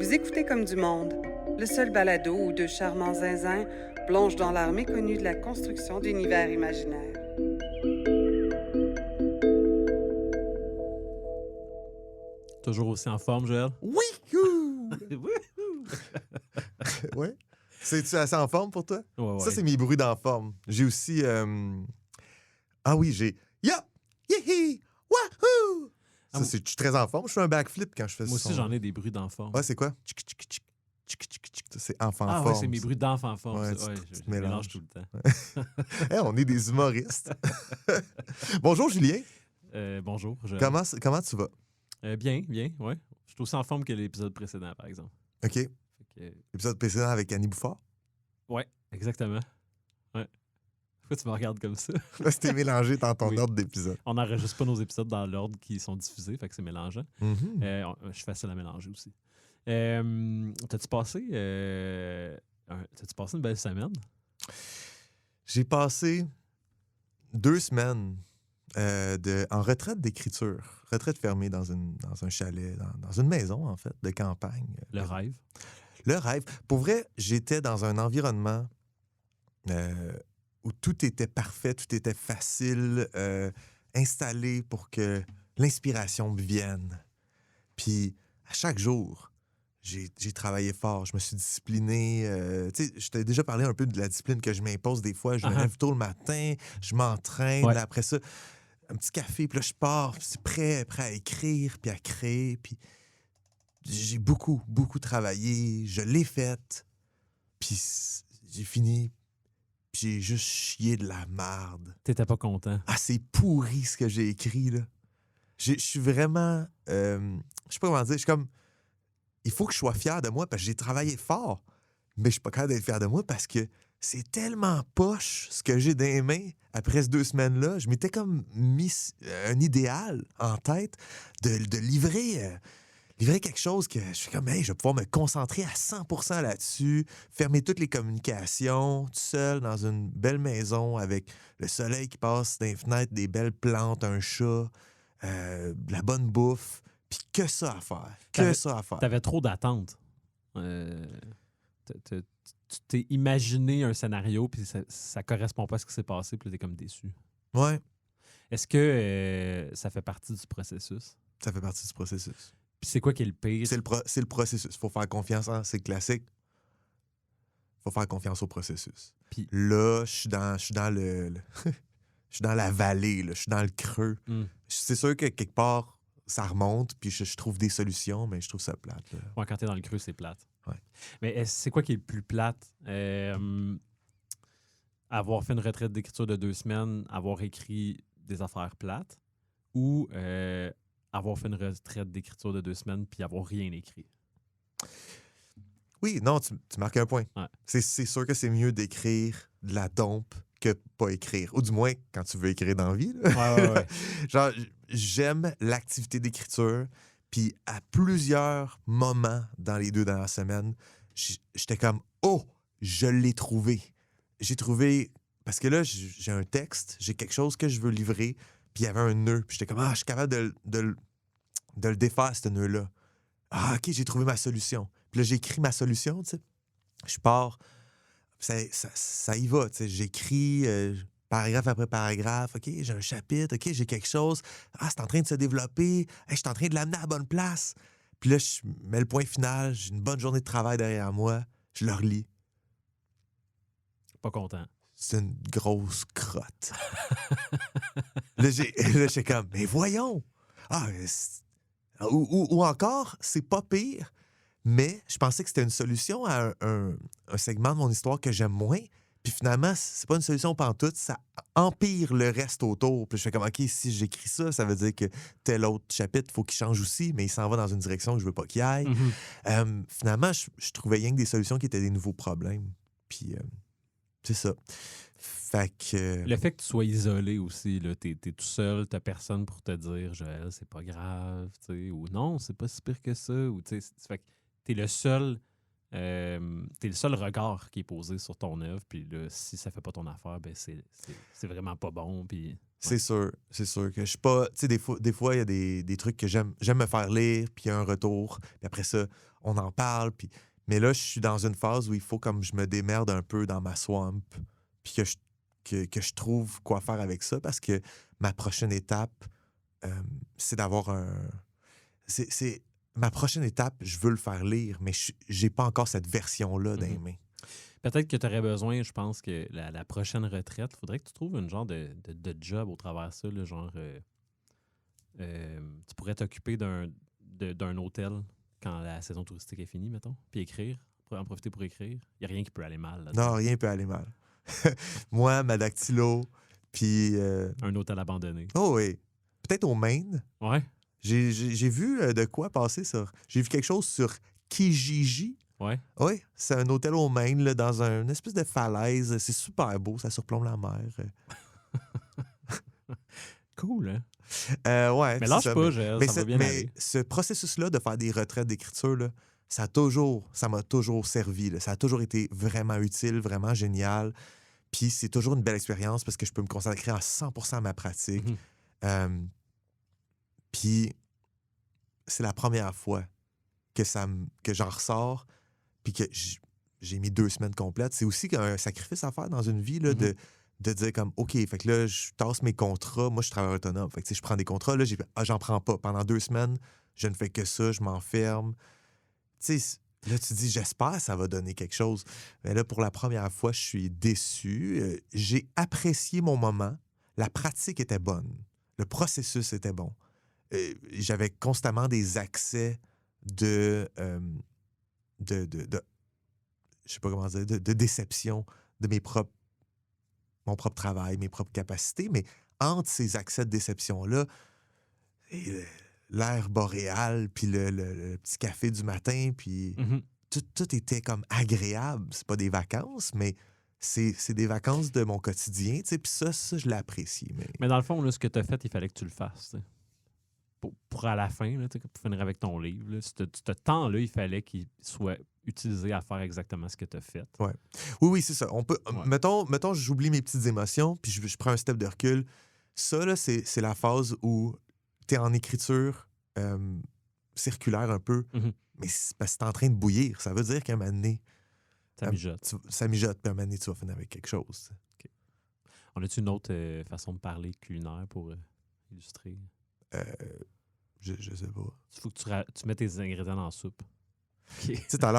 Vous écoutez Comme du monde, le seul balado où deux charmants zinzins plongent dans l'art méconnu de la construction d'univers imaginaires. Toujours aussi en forme, Joël? Oui! Ouais. C'est-tu assez en forme pour toi? Ouais. Ça, c'est mes bruits d'en forme. J'ai aussi... Ah oui, j'ai... Ya! Yihi! Wahoo! Ah, Ça, je suis très en forme. Je fais un backflip quand je fais Moi ça. aussi, j'en ai des bruits d'enfant. Ouais, c'est quoi? Tchic, tchic, tchic. Tchic, tchic, tchic. Ça, c'est enfant Ah forme. ouais, c'est mes bruits d'enfant en forme. Ouais, ça. Ouais, tu je te mélange mélanges. tout le temps. Hey, on est des humoristes. Bonjour, Julien. Bonjour, Joël. Comment tu vas? Bien, ouais. Je suis aussi en forme que l'épisode précédent, par exemple. OK. Fait que, Épisode précédent avec Annie Bouffard. ouais, exactement. Ouais. Pourquoi tu me regardes comme ça? Là, c'était mélangé dans ton Oui. ordre d'épisode. On n'enregistre pas nos épisodes dans l'ordre qui sont diffusés, fait que c'est mélangeant. Mhm. Je suis facile à mélanger aussi. T'as-tu passé une belle semaine? J'ai passé 2 semaines en retraite d'écriture. Retraite fermée dans un chalet, dans une maison, en fait, de campagne. Le rêve? Le rêve. Pour vrai, j'étais dans un environnement où tout était parfait, tout était facile, installé pour que l'inspiration me vienne. Puis, à chaque jour, j'ai travaillé fort, je me suis discipliné. Tu sais, je t'ai déjà parlé un peu de la discipline que je m'impose des fois. Je me lève tôt le matin, je m'entraîne. Ouais. Là, après ça, un petit café, puis là, je pars, puis c'est prêt à écrire, puis à créer. Puis j'ai beaucoup travaillé. Je l'ai fait. Puis j'ai fini. Puis j'ai juste chié de la marde. T'étais pas content? Ah, c'est pourri ce que j'ai écrit, là. Je suis vraiment... je sais pas comment dire. Je suis comme... Il faut que je sois fier de moi parce que j'ai travaillé fort. Mais je suis pas capable d'être fier de moi parce que c'est tellement poche ce que j'ai dans les mains après ces 2 semaines-là. Je m'étais comme mis un idéal en tête de livrer quelque chose que je suis comme, hey, je vais pouvoir me concentrer à 100% là-dessus, fermer toutes les communications, tout seul dans une belle maison avec le soleil qui passe dans les fenêtres, des belles plantes, un chat, de la bonne bouffe, puis que ça à faire. T'avais trop d'attentes. Tu t'es imaginé un scénario, puis ça correspond pas à ce qui s'est passé, puis là, t'es comme déçu. Ouais, Est-ce que ça fait partie du processus? ça fait partie du processus. Puis c'est quoi qui est le pire? C'est le processus. Faut faire confiance, hein, c'est classique. Faut faire confiance au processus. Puis- Là, je suis dans le je suis dans la vallée, là. Je suis dans le creux. C'est sûr que quelque part, ça remonte, puis je trouve des solutions, mais je trouve ça plate, là. Ouais, quand t'es dans le creux, c'est plate. Ouais. Mais c'est quoi qui est le plus plate? Avoir fait une retraite d'écriture de 2 semaines, avoir écrit des affaires plates, ou avoir fait une retraite d'écriture de 2 semaines puis avoir rien écrit? Oui, non, tu marques un point. Ouais. C'est sûr que c'est mieux d'écrire de la dompe que pas écrire. Ou du moins, quand tu veux écrire dans la vie, là. Ouais. Genre, j'aime l'activité d'écriture. Puis à plusieurs moments dans les 2 dernières semaines, j'étais comme « Oh, je l'ai trouvé! » J'ai trouvé... Parce que là, j'ai un texte, j'ai quelque chose que je veux livrer, puis il y avait un nœud. Puis j'étais comme « Ah, je suis capable de le défaire, ce nœud-là. Ah, OK, j'ai trouvé ma solution. » Puis là, j'écris ma solution, tu sais. Je pars. Ça y va, tu sais. J'écris... paragraphe après paragraphe. OK, j'ai un chapitre. OK, j'ai quelque chose. Ah, c'est en train de se développer. Hey, je suis en train de l'amener à la bonne place. Puis là, je mets le point final. J'ai une bonne journée de travail derrière moi. Je le relis. Pas content. C'est une grosse crotte. Là, j'étais comme, mais voyons! Ah, ou encore, c'est pas pire, mais je pensais que c'était une solution à un segment de mon histoire que j'aime moins. Puis finalement, c'est pas une solution pantoute, ça empire le reste autour. Puis je fais comme, OK, si j'écris ça, ça veut dire que tel autre chapitre, il faut qu'il change aussi, mais il s'en va dans une direction que je veux pas qu'il aille. Finalement, je trouvais rien que des solutions qui étaient des nouveaux problèmes. Puis c'est ça. Fait que... Le fait que tu sois isolé aussi, là, t'es tout seul, t'as personne pour te dire « Joël, c'est pas grave », tu sais, ou « Non, c'est pas si pire que ça », ou tu sais, fait que t'es le seul t'es le seul regard qui est posé sur ton œuvre. Puis là, si ça fait pas ton affaire, ben c'est vraiment pas bon. Puis C'est sûr que je suis pas. Tu sais, des fois, il y a des trucs que j'aime me faire lire, puis il y a un retour, puis après ça, on en parle. Mais là, je suis dans une phase où il faut comme je me démerde un peu dans ma swamp, puis que je trouve quoi faire avec ça, parce que ma prochaine étape, c'est d'avoir un. Ma prochaine étape, je veux le faire lire, mais j'ai pas encore cette version-là dans les mains. Peut-être que tu aurais besoin, je pense que la prochaine retraite, il faudrait que tu trouves une genre de job au travers de ça. Là, genre, tu pourrais t'occuper d'un hôtel quand la saison touristique est finie, mettons, puis écrire, en profiter pour écrire. Il n'y a rien qui peut aller mal. Là-dedans. Non, rien peut aller mal. Moi, ma dactylo, puis... Un hôtel abandonné. Oh oui. Peut-être au Maine. Ouais. J'ai vu de quoi passer sur... J'ai vu quelque chose sur Kijiji. Ouais. Oui, c'est un hôtel au Maine, là, dans une espèce de falaise. C'est super beau, ça surplombe la mer. Cool, hein? Ouais. Mais lâche pas, ça va bien mais aller. ce processus-là de faire des retraites d'écriture, là, ça m'a toujours servi. Là. Ça a toujours été vraiment utile, vraiment génial. Puis c'est toujours une belle expérience parce que je peux me consacrer à 100% à ma pratique. Mhm. Puis c'est la première fois que j'en ressors puis que j'ai mis 2 semaines complètes. C'est aussi un sacrifice à faire dans une vie là, de dire comme, OK, fait que là, je tasse mes contrats. Moi, je travaille autonome. Fait que je prends des contrats. Là, j'en prends pas. Pendant 2 semaines, je ne fais que ça. Je m'enferme. Tu sais, là, tu dis, j'espère que ça va donner quelque chose. Mais là, pour la première fois, je suis déçu. J'ai apprécié mon moment. La pratique était bonne. Le processus était bon. J'avais constamment des accès de je sais pas comment dire, de déception de mon propre travail, mes propres capacités, mais entre ces accès de déception-là, l'air boréal, puis le petit café du matin, puis tout était comme agréable. C'est pas des vacances, mais c'est des vacances de mon quotidien, tu sais, puis ça, je l'ai apprécié. Mais dans le fond, là, ce que tu as fait, il fallait que tu le fasses, t'sais. Pour à la fin, là, pour finir avec ton livre, là, ce temps-là, il fallait qu'il soit utilisé à faire exactement ce que tu as fait. Ouais. Oui, c'est ça. On peut, Ouais. mettons, j'oublie mes petites émotions, puis je prends un step de recul. Ça, là, c'est la phase où tu es en écriture circulaire un peu, mais c'est parce que tu es en train de bouillir. Ça veut dire qu'à un moment donné, Ça mijote. ça mijote, puis à un moment donné, tu vas finir avec quelque chose. Okay. On a-tu une autre façon de parler culinaire pour illustrer? Je sais pas. Il faut que tu mets tes ingrédients dans la soupe. Okay. Tu sais, tout à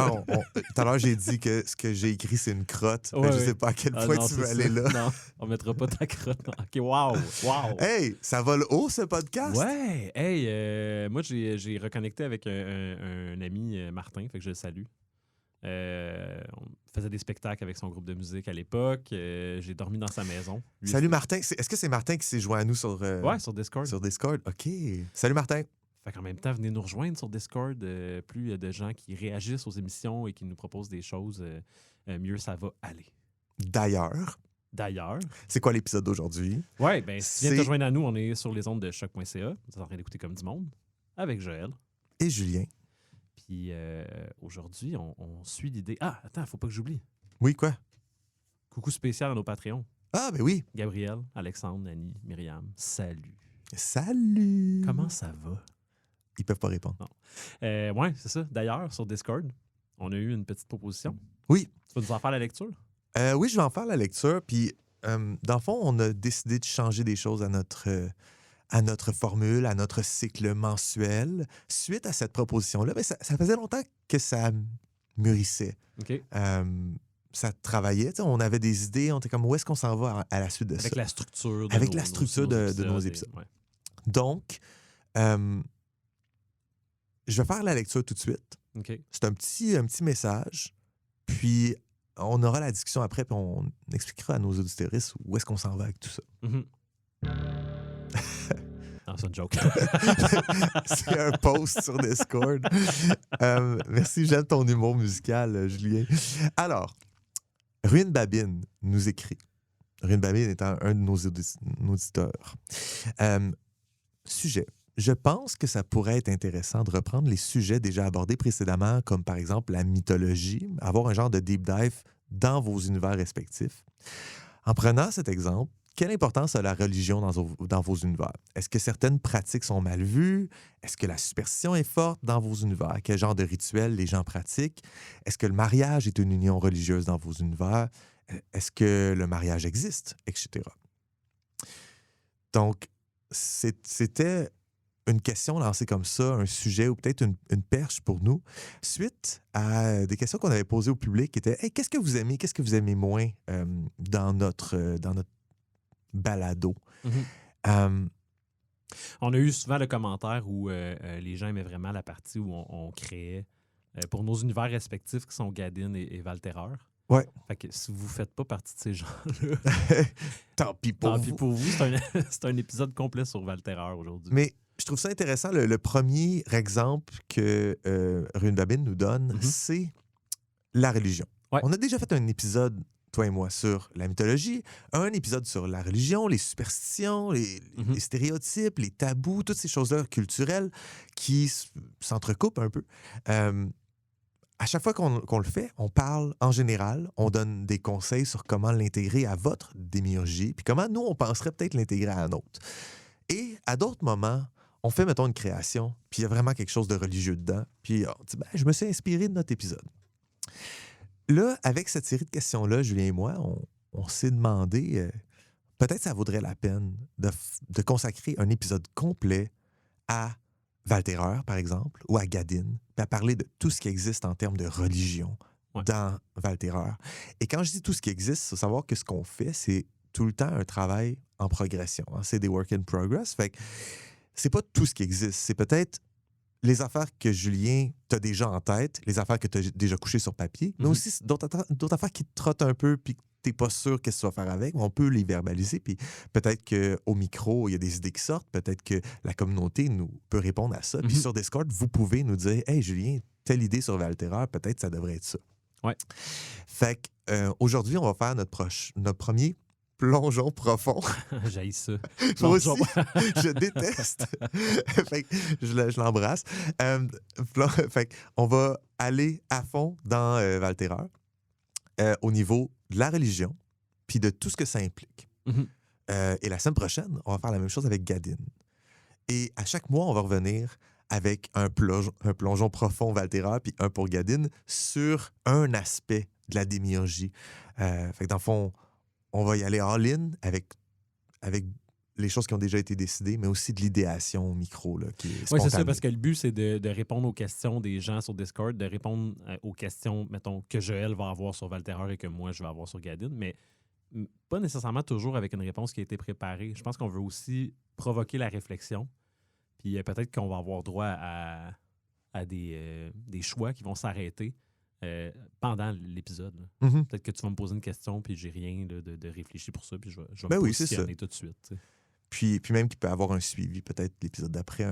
l'heure, j'ai dit que ce que j'ai écrit, c'est une crotte. Ouais, je sais pas à quel point non, tu veux ça. aller là. Non, on mettra pas ta crotte. OK, wow! Hey, ça vole haut, ce podcast? Ouais! Hey, moi, j'ai reconnecté avec un ami, Martin, fait que je le salue. On faisait des spectacles avec son groupe de musique à l'époque. J'ai dormi dans sa maison. Lui, Salut Martin. Est-ce que c'est Martin qui s'est joint à nous sur... Ouais, sur Discord. Sur Discord, OK. Salut Martin. Fait qu'en même temps, venez nous rejoindre sur Discord. Plus il y a de gens qui réagissent aux émissions et qui nous proposent des choses, mieux ça va aller. D'ailleurs, c'est quoi l'épisode d'aujourd'hui? Ouais, ben si tu viens te rejoindre à nous, on est sur les ondes de choc.ca. Vous êtes en train d'écouter Comme du monde avec Joël. Et Julien. Puis aujourd'hui, on suit l'idée... Ah, attends, faut pas que j'oublie. Oui, quoi? Coucou spécial à nos Patreons. Ah, ben oui. Gabriel, Alexandre, Annie, Myriam, salut. Salut. Comment ça va? Ils peuvent pas répondre. Non. Ouais, c'est ça. D'ailleurs, sur Discord, on a eu une petite proposition. Oui. Tu vas nous en faire la lecture? Oui, je vais en faire la lecture. Puis, dans le fond, on a décidé de changer des choses à notre formule, à notre cycle mensuel. Suite à cette proposition-là, ben, ça faisait longtemps que ça mûrissait. OK. Ça travaillait. On avait des idées. On était comme, où est-ce qu'on s'en va à la suite de ça? Avec la structure de Avec la structure de nos épisodes. Ouais. Donc, je vais faire la lecture tout de suite. OK. C'est un petit message. Puis, on aura la discussion après, puis on expliquera à nos auditeuristes où est-ce qu'on s'en va avec tout ça. Non, c'est une joke. C'est un post sur Discord. Merci, j'aime ton humour musical, Julien. Alors, Ruine Babine nous écrit. Ruine Babine étant un de nos auditeurs. Sujet. je pense que ça pourrait être intéressant de reprendre les sujets déjà abordés précédemment, comme par exemple la mythologie, avoir un genre de deep dive dans vos univers respectifs. En prenant cet exemple, quelle importance a la religion dans vos univers? Est-ce que certaines pratiques sont mal vues? Est-ce que la superstition est forte dans vos univers? Quel genre de rituels les gens pratiquent? Est-ce que le mariage est une union religieuse dans vos univers? Est-ce que le mariage existe? Etc. Donc, c'était une question lancée comme ça, un sujet ou peut-être une perche pour nous, suite à des questions qu'on avait posées au public qui étaient « Hey, qu'est-ce que vous aimez? Qu'est-ce que vous aimez moins dans notre balado? Mm-hmm. On a eu souvent le commentaire où les gens aimaient vraiment la partie où on créait pour nos univers respectifs qui sont Gadin et Valterreur. Ouais. Fait que si vous ne faites pas partie de ces gens-là, tant pis pour vous. C'est un épisode complet sur Valtereur aujourd'hui. Mais je trouve ça intéressant. Le premier exemple que Rune Babine nous donne, c'est la religion. Ouais. On a déjà fait un épisode, toi et moi, sur la mythologie, un épisode sur la religion, les superstitions, les stéréotypes, les tabous, toutes ces choses-là culturelles qui s'entrecoupent un peu. À chaque fois qu'on le fait, on parle en général, on donne des conseils sur comment l'intégrer à votre démiurgie, puis comment nous, on penserait peut-être l'intégrer à un autre. Et à d'autres moments, on fait, mettons, une création, puis il y a vraiment quelque chose de religieux dedans, puis on dit, je me suis inspiré de notre épisode. Là, avec cette série de questions-là, Julien et moi, on s'est demandé, peut-être ça vaudrait la peine de consacrer un épisode complet à Valtereur, par exemple, ou à Gadin, puis à parler de tout ce qui existe en termes de religion dans Valtereur. Et quand je dis tout ce qui existe, il faut savoir que ce qu'on fait, c'est tout le temps un travail en progression. Hein? C'est des work in progress. Fait que c'est pas tout ce qui existe. C'est peut-être les affaires que Julien t'a déjà en tête, les affaires que tu as déjà couchées sur papier, mais aussi d'autres affaires qui te trottent un peu puis que tu n'es pas sûr qu'est-ce que tu vas faire avec. On peut les verbaliser. Puis peut-être qu'au micro, il y a des idées qui sortent. Peut-être que la communauté nous peut répondre à ça. Puis sur Discord, vous pouvez nous dire « Hey, Julien, telle idée sur Valtereur, peut-être ça devrait être ça. » Ouais. Fait qu'aujourd'hui, on va faire notre premier plongeon profond. J'haïs ça. Moi aussi, je déteste. Fait que je l'embrasse. Fait on va aller à fond dans Valtereur au niveau de la religion puis de tout ce que ça implique. Et la semaine prochaine, on va faire la même chose avec Gadin. Et à chaque mois, on va revenir avec un plongeon profond Valtereur puis un pour Gadin sur un aspect de la démiurgie. Fait que dans le fond, on va y aller all-in avec les choses qui ont déjà été décidées, mais aussi de l'idéation au micro là, qui est spontanée. Oui, c'est ça, parce que le but, c'est de répondre aux questions des gens sur Discord, de répondre aux questions, mettons, que Joël va avoir sur Valtereur et que moi, je vais avoir sur Gadin, mais pas nécessairement toujours avec une réponse qui a été préparée. Je pense qu'on veut aussi provoquer la réflexion, puis peut-être qu'on va avoir droit à des choix qui vont s'arrêter pendant l'épisode. Peut-être que tu vas me poser une question, puis j'ai rien de réfléchi pour ça, puis je vais me positionner tout de suite. T'sais. Puis même qu'il peut y avoir un suivi, peut-être l'épisode d'après,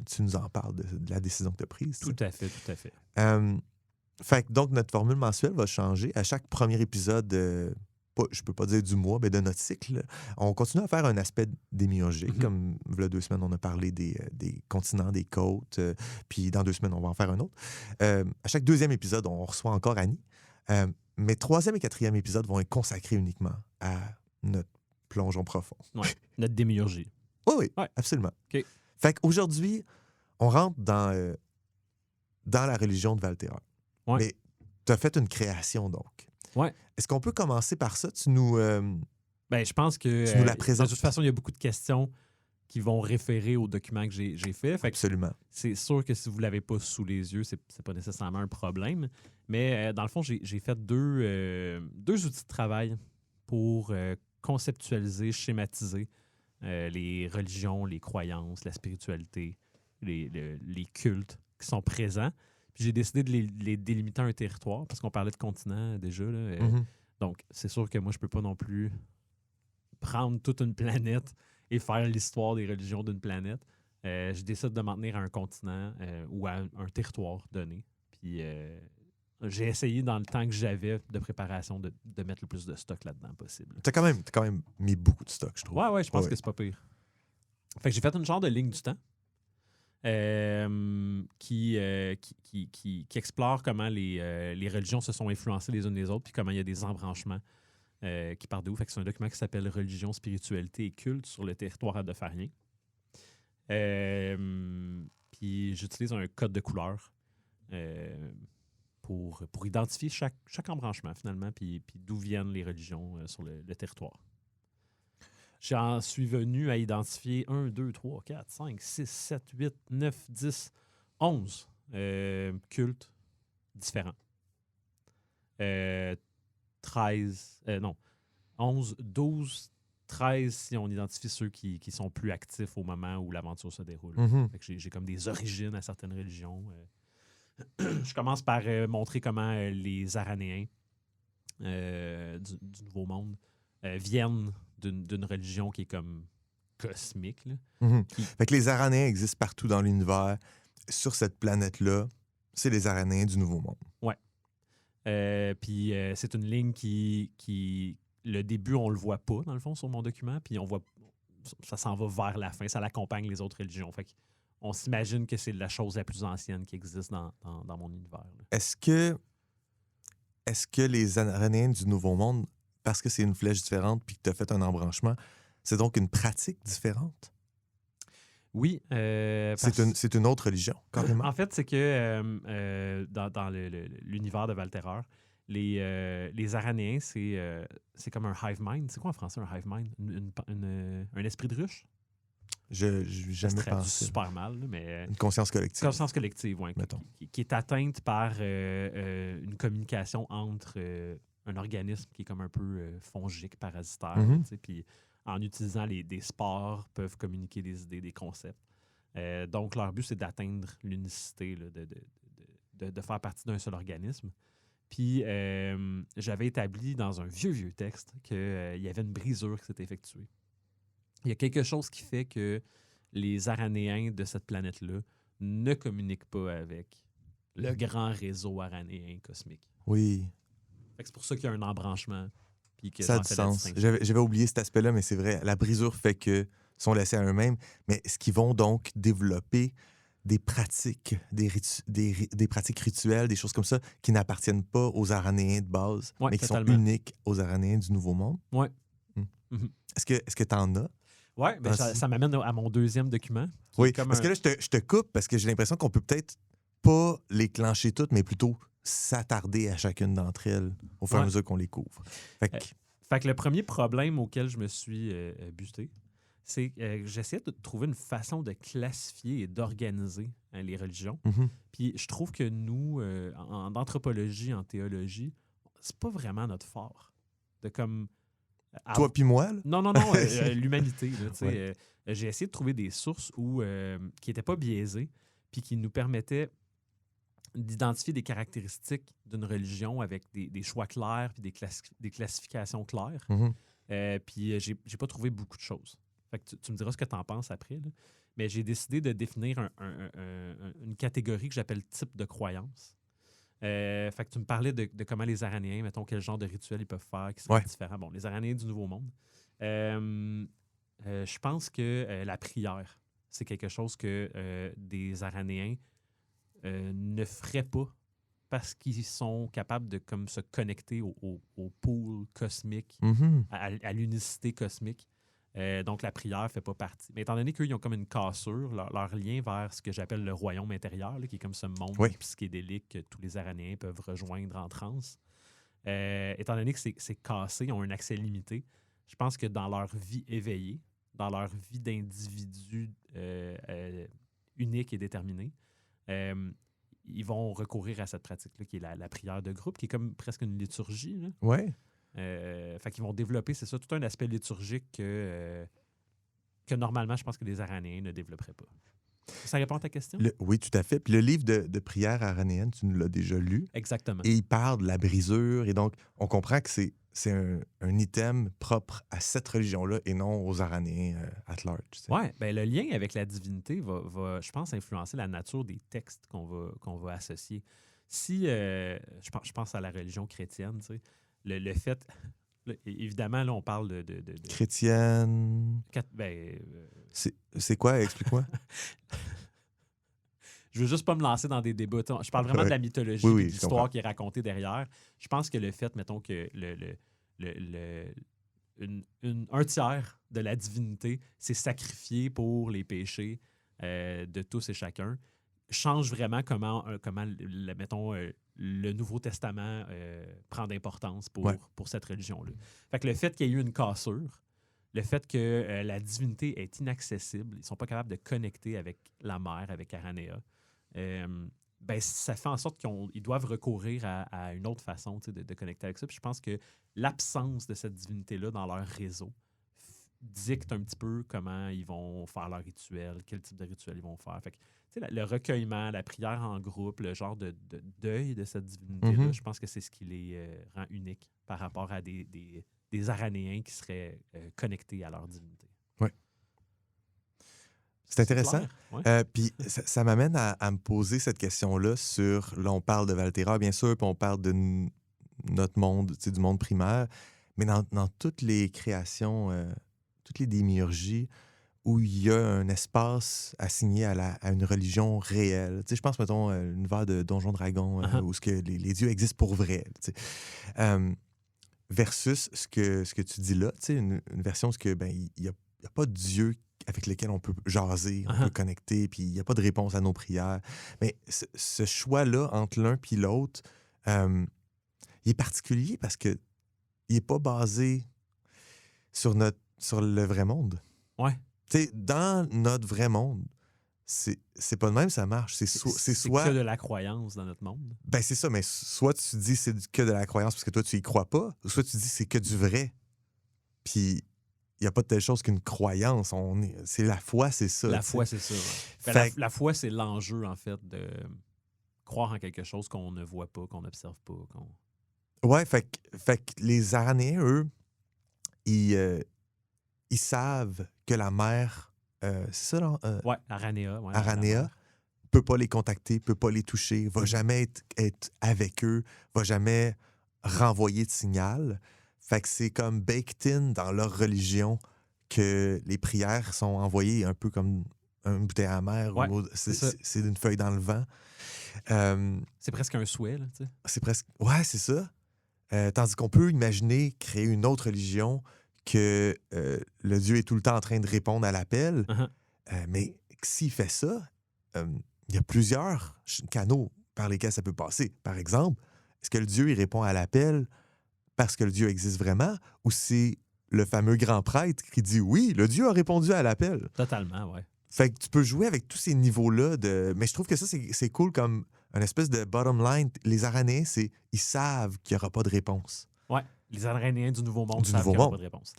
tu nous en parles de la décision que tu as prise. Tout à fait. Fait que donc, notre formule mensuelle va changer. À chaque premier épisode, je peux pas dire du mois, mais de notre cycle, on continue à faire un aspect démiurgique. Comme il y a 2 semaines, on a parlé des continents, des côtes. Puis dans 2 semaines, on va en faire un autre. À chaque 2e épisode, on reçoit encore Annie. Mais 3e et 4e épisode vont être consacrés uniquement à notre plongeon profond. Oui, notre démiurgie. Oui, absolument. Okay. Fait qu'aujourd'hui, on rentre dans la religion de Valtereur. Ouais. Mais tu as fait une création, donc. Ouais. Est-ce qu'on peut commencer par ça? Tu nous... je pense que... tu nous la présentes. De toute façon, il y a beaucoup de questions qui vont référer au document que j'ai fait. Fait que absolument. C'est sûr que si vous ne l'avez pas sous les yeux, c'est pas nécessairement un problème. Mais dans le fond, j'ai fait deux outils de travail pour conceptualiser, schématiser les religions, les croyances, la spiritualité, les cultes qui sont présents. Puis j'ai décidé de les délimiter à un territoire, parce qu'on parlait de continent déjà. Là, donc, c'est sûr que moi, je peux pas non plus prendre toute une planète et faire l'histoire des religions d'une planète. Je décide de m'en tenir à un continent ou à un territoire donné. Puis j'ai essayé, dans le temps que j'avais de préparation, de mettre le plus de stock là-dedans possible. T'as quand même mis beaucoup de stock, je trouve. Ouais, je pense que c'est pas pire. Fait que j'ai fait une genre de ligne du temps. qui explore comment les religions se sont influencées les unes les autres, puis comment il y a des embranchements qui partent de où. Fait que c'est un document qui s'appelle Religion, spiritualité et culte sur le territoire de Farien. Puis j'utilise un code de couleur pour identifier chaque embranchement, finalement, puis d'où viennent les religions sur le territoire. J'en suis venu à identifier 1, 2, 3, 4, 5, 6, 7, 8, 9, 10, 11 cultes différents. 11, 12, 13 si on identifie ceux qui sont plus actifs au moment où l'aventure se déroule. Mhm. Fait que j'ai comme des origines à certaines religions. Je commence par montrer comment les Aranéens du Nouveau Monde viennent d'une religion qui est comme cosmique. Là, Mhm. qui- Fait que les Aranéens existent partout dans l'univers. Sur cette planète-là, c'est les Aranéens du Nouveau Monde. Puis c'est une ligne qui le début, on le voit pas, dans le fond, sur mon document, puis on voit ça s'en va vers la fin, ça l'accompagne les autres religions. Fait on s'imagine que c'est la chose la plus ancienne qui existe dans mon univers. Là. Est-ce que les Aranéens du Nouveau Monde, parce que c'est une flèche différente puis que tu as fait un embranchement, c'est donc une pratique différente? Oui. C'est une autre religion, carrément. En fait, c'est que dans l'univers de Valterreur, les Aranéens, c'est comme un hive mind. C'est quoi en français, un hive mind? Un esprit de ruche? Je n'ai Ça se jamais traduit pensé. super mal, là, mais... Une conscience collective. Conscience collective, oui. Mettons. Qui est atteinte par une communication entre un organisme qui est comme un peu fongique, parasitaire. Mhm. Tu sais, puis en utilisant des spores, peuvent communiquer des idées, des concepts. Donc, leur but, c'est d'atteindre l'unicité, là, de faire partie d'un seul organisme. Puis, j'avais établi dans un vieux texte qu'il y avait une brisure qui s'était effectuée. Il y a quelque chose qui fait que les Aranéens de cette planète-là ne communiquent pas avec le grand réseau aranéen cosmique. Oui, Fait que c'est pour ça qu'il y a un embranchement. Puis que ça a j'en du fais la sens. distinction. J'avais oublié cet aspect-là, mais c'est vrai. La brisure fait que sont laissés à eux-mêmes. Mais est-ce qu'ils vont donc développer des pratiques, des pratiques rituelles, des choses comme ça, qui n'appartiennent pas aux Aranéens de base, Ouais, mais qui totalement. sont uniques aux Aranéens du Nouveau Monde? Ouais. Hmm. Mhm. Est-ce que tu en as? Oui, ben Ah, ça m'amène à mon deuxième document. qui Oui, est comme parce que là, je te coupe parce que j'ai l'impression qu'on peut peut-être pas les clencher toutes, mais plutôt s'attarder à chacune d'entre elles au fur et à Ouais. mesure qu'on les couvre. Fait que, Fait que le premier problème auquel je me suis buté, c'est que j'essayais de trouver une façon de classifier et d'organiser les religions. mhm. Puis je trouve que nous, en anthropologie, en théologie, c'est pas vraiment notre fort. De comme... Toi puis moi, là? Non, l'humanité. Là, tu sais, Ouais. j'ai essayé de trouver des sources qui n'étaient pas biaisées, puis qui nous permettaient d'identifier des caractéristiques d'une religion avec des choix clairs, puis des classifications claires. Mhm. Puis j'ai pas trouvé beaucoup de choses. Fait que tu me diras ce que tu en penses après. Là. Mais j'ai décidé de définir une catégorie que j'appelle type de croyance. Fait que tu me parlais de comment les Aranéens, mettons, quel genre de rituels ils peuvent faire qui seraient Ouais. différents. Bon, les Aranéens du Nouveau Monde. Je pense que la prière, c'est quelque chose que des Aranéens ne feraient pas parce qu'ils sont capables de comme, se connecter au pool cosmique, Mhm. à l'unicité cosmique. Donc, la prière ne fait pas partie. Mais étant donné qu'eux, ils ont comme une cassure, leur lien vers ce que j'appelle le royaume intérieur, là, qui est comme ce monde Oui. psychédélique que tous les Aranéens peuvent rejoindre en transe, étant donné que c'est cassé, ils ont un accès limité, je pense que dans leur vie éveillée, dans leur vie d'individu unique et déterminé, ils vont recourir à cette pratique-là, qui est la prière de groupe, qui est comme presque une liturgie, là. Ouais. Fait qu'ils vont développer, c'est ça, tout un aspect liturgique que normalement, je pense que les Aranéens ne développeraient pas. Ça répond à ta question? Oui, tout à fait. Puis le livre de prière aranéenne, tu nous l'as déjà lu. Exactement. Et il parle de la brisure. Et donc, on comprend que c'est un item propre à cette religion-là et non aux Aranéens at large. Tu sais. Oui, ben, le lien avec la divinité va, je pense, influencer la nature des textes qu'on va associer. Si, je pense à la religion chrétienne, tu sais, le fait... là, évidemment, là, on parle de Chrétienne. ben, C'est quoi? Explique-moi. Je veux juste pas me lancer dans des débats. Je parle vraiment de la mythologie, Oui, de je l'histoire comprends. qui est racontée derrière. Je pense que le fait, mettons, que un tiers de la divinité s'est sacrifié pour les péchés de tous et chacun, change vraiment comment mettons, le Nouveau Testament prend d'importance pour cette religion-là. Fait que le fait qu'il y ait eu une cassure, le fait que la divinité est inaccessible, ils ne sont pas capables de connecter avec la mère, avec Aranea, ben, ça fait en sorte qu'ils doivent recourir à une autre façon de connecter avec ça. Puis je pense que l'absence de cette divinité-là dans leur réseau dicte un petit peu comment ils vont faire leur rituel, quel type de rituel ils vont faire. Fait que, le recueillement, la prière en groupe, le genre de deuil de cette divinité-là, je pense que c'est ce qui les rend uniques par rapport à des Aranéens qui seraient connectés à leur divinité. Oui. C'est intéressant. Ouais. Puis ça m'amène à me poser cette question-là sur... Là, on parle de Valterra, bien sûr, puis on parle de notre monde, du monde primaire, mais dans toutes les créations, toutes les démiurgies où il y a un espace assigné à une religion réelle. Je pense, mettons, à l'univers de Donjons Dragons, où ce que les dieux existent pour vrai. Versus ce que tu dis là, une version où il n'y a pas de Dieu avec lequel on peut jaser, on peut connecter, puis il n'y a pas de réponse à nos prières. Mais ce choix-là entre l'un puis l'autre, il est particulier parce qu'il n'est pas basé sur le vrai monde. Ouais. Dans notre vrai monde, c'est pas de même ça marche. C'est soit que de la croyance dans notre monde. Ben c'est ça, mais soit tu dis c'est que de la croyance parce que toi tu y crois pas, ou soit tu dis c'est que du vrai. Puis il n'y a pas de telle chose qu'une croyance. C'est la foi, c'est ça. La foi, c'est ça. Ouais. La foi, c'est l'enjeu, en fait, de croire en quelque chose qu'on ne voit pas, qu'on n'observe pas. Ouais, fait que les Aranéens, eux, ils savent que la mère, c'est ça, non? Ouais, Aranea. Ouais, Aranea peut pas les contacter, peut pas les toucher, va jamais être avec eux, va jamais renvoyer de signal. Fait que c'est comme baked in dans leur religion que les prières sont envoyées un peu comme une bouteille amère. Ouais, c'est d'une feuille dans le vent. C'est presque un souhait, là, tu sais. C'est presque... Ouais, c'est ça. Tandis qu'on peut imaginer créer une autre religion que le Dieu est tout le temps en train de répondre à l'appel. Mais s'il fait ça, il y a plusieurs canaux par lesquels ça peut passer. Par exemple, est-ce que le Dieu il répond à l'appel parce que le Dieu existe vraiment, ou c'est le fameux grand prêtre qui dit oui, le Dieu a répondu à l'appel? Totalement, ouais. Fait que tu peux jouer avec tous ces niveaux-là mais je trouve que ça, c'est cool comme une espèce de bottom line. Les Aranéens, ils savent qu'il n'y aura pas de réponse. Ouais. Les Aranéens du Nouveau Monde savent qu'il n'y aura pas de réponse.